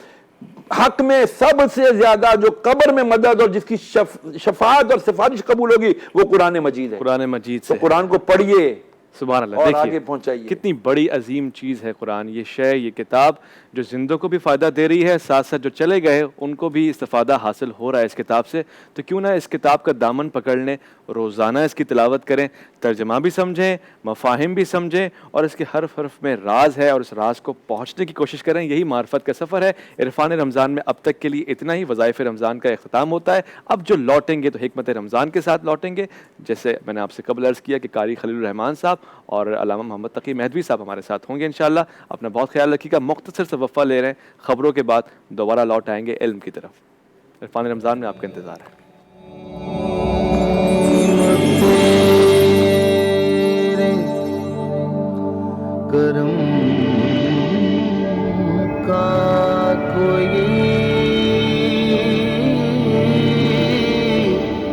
हक में सबसे ज्यादा जो कब्र में मदद और जिसकी शफाअत और सिफारिश कबूल होगी वो कुरान मजीद है। कुरान मजीद से तो कुरान को पढ़िए, सुभान अल्लाह। देखिए आगे पहुंचाइए, कितनी बड़ी अजीम चीज़ है कुरान, ये शय, ये किताब जो जिंदों को भी फ़ायदा दे रही है, साथ साथ जो चले गए उनको भी इस्तिफ़ादा हासिल हो रहा है इस किताब से। तो क्यों ना इस किताब का दामन पकड़ लें, रोज़ाना इसकी तिलावत करें, तर्जमा भी समझें, मफ़ाहिम भी समझें, और इसके हर्फ हर्फ में राज है और उस राज को पहुँचने की कोशिश करें। यही मार्फत का सफ़र है। इरफान रमज़ान में अब तक के लिए इतना ही। वज़ाइफ़ रमज़ान का इख्तिताम होता है। अब जो लौटेंगे तो हिकमत रमज़ान के साथ लौटेंगे, जैसे मैंने आपसे कबल अर्ज़ किया कि कारी खलील रहमान साहब और अल्लामा मोहम्मद तकी महदवी साहब हमारे साथ होंगे इंशाअल्लाह। अपना बहुत ख्याल रखिएगा। मुख्तसर से वफ़ा ले रहे हैं, खबरों के बाद दोबारा लौट आएंगे इल्म की तरफ। इरफान रमज़ान में आपका इंतज़ार है।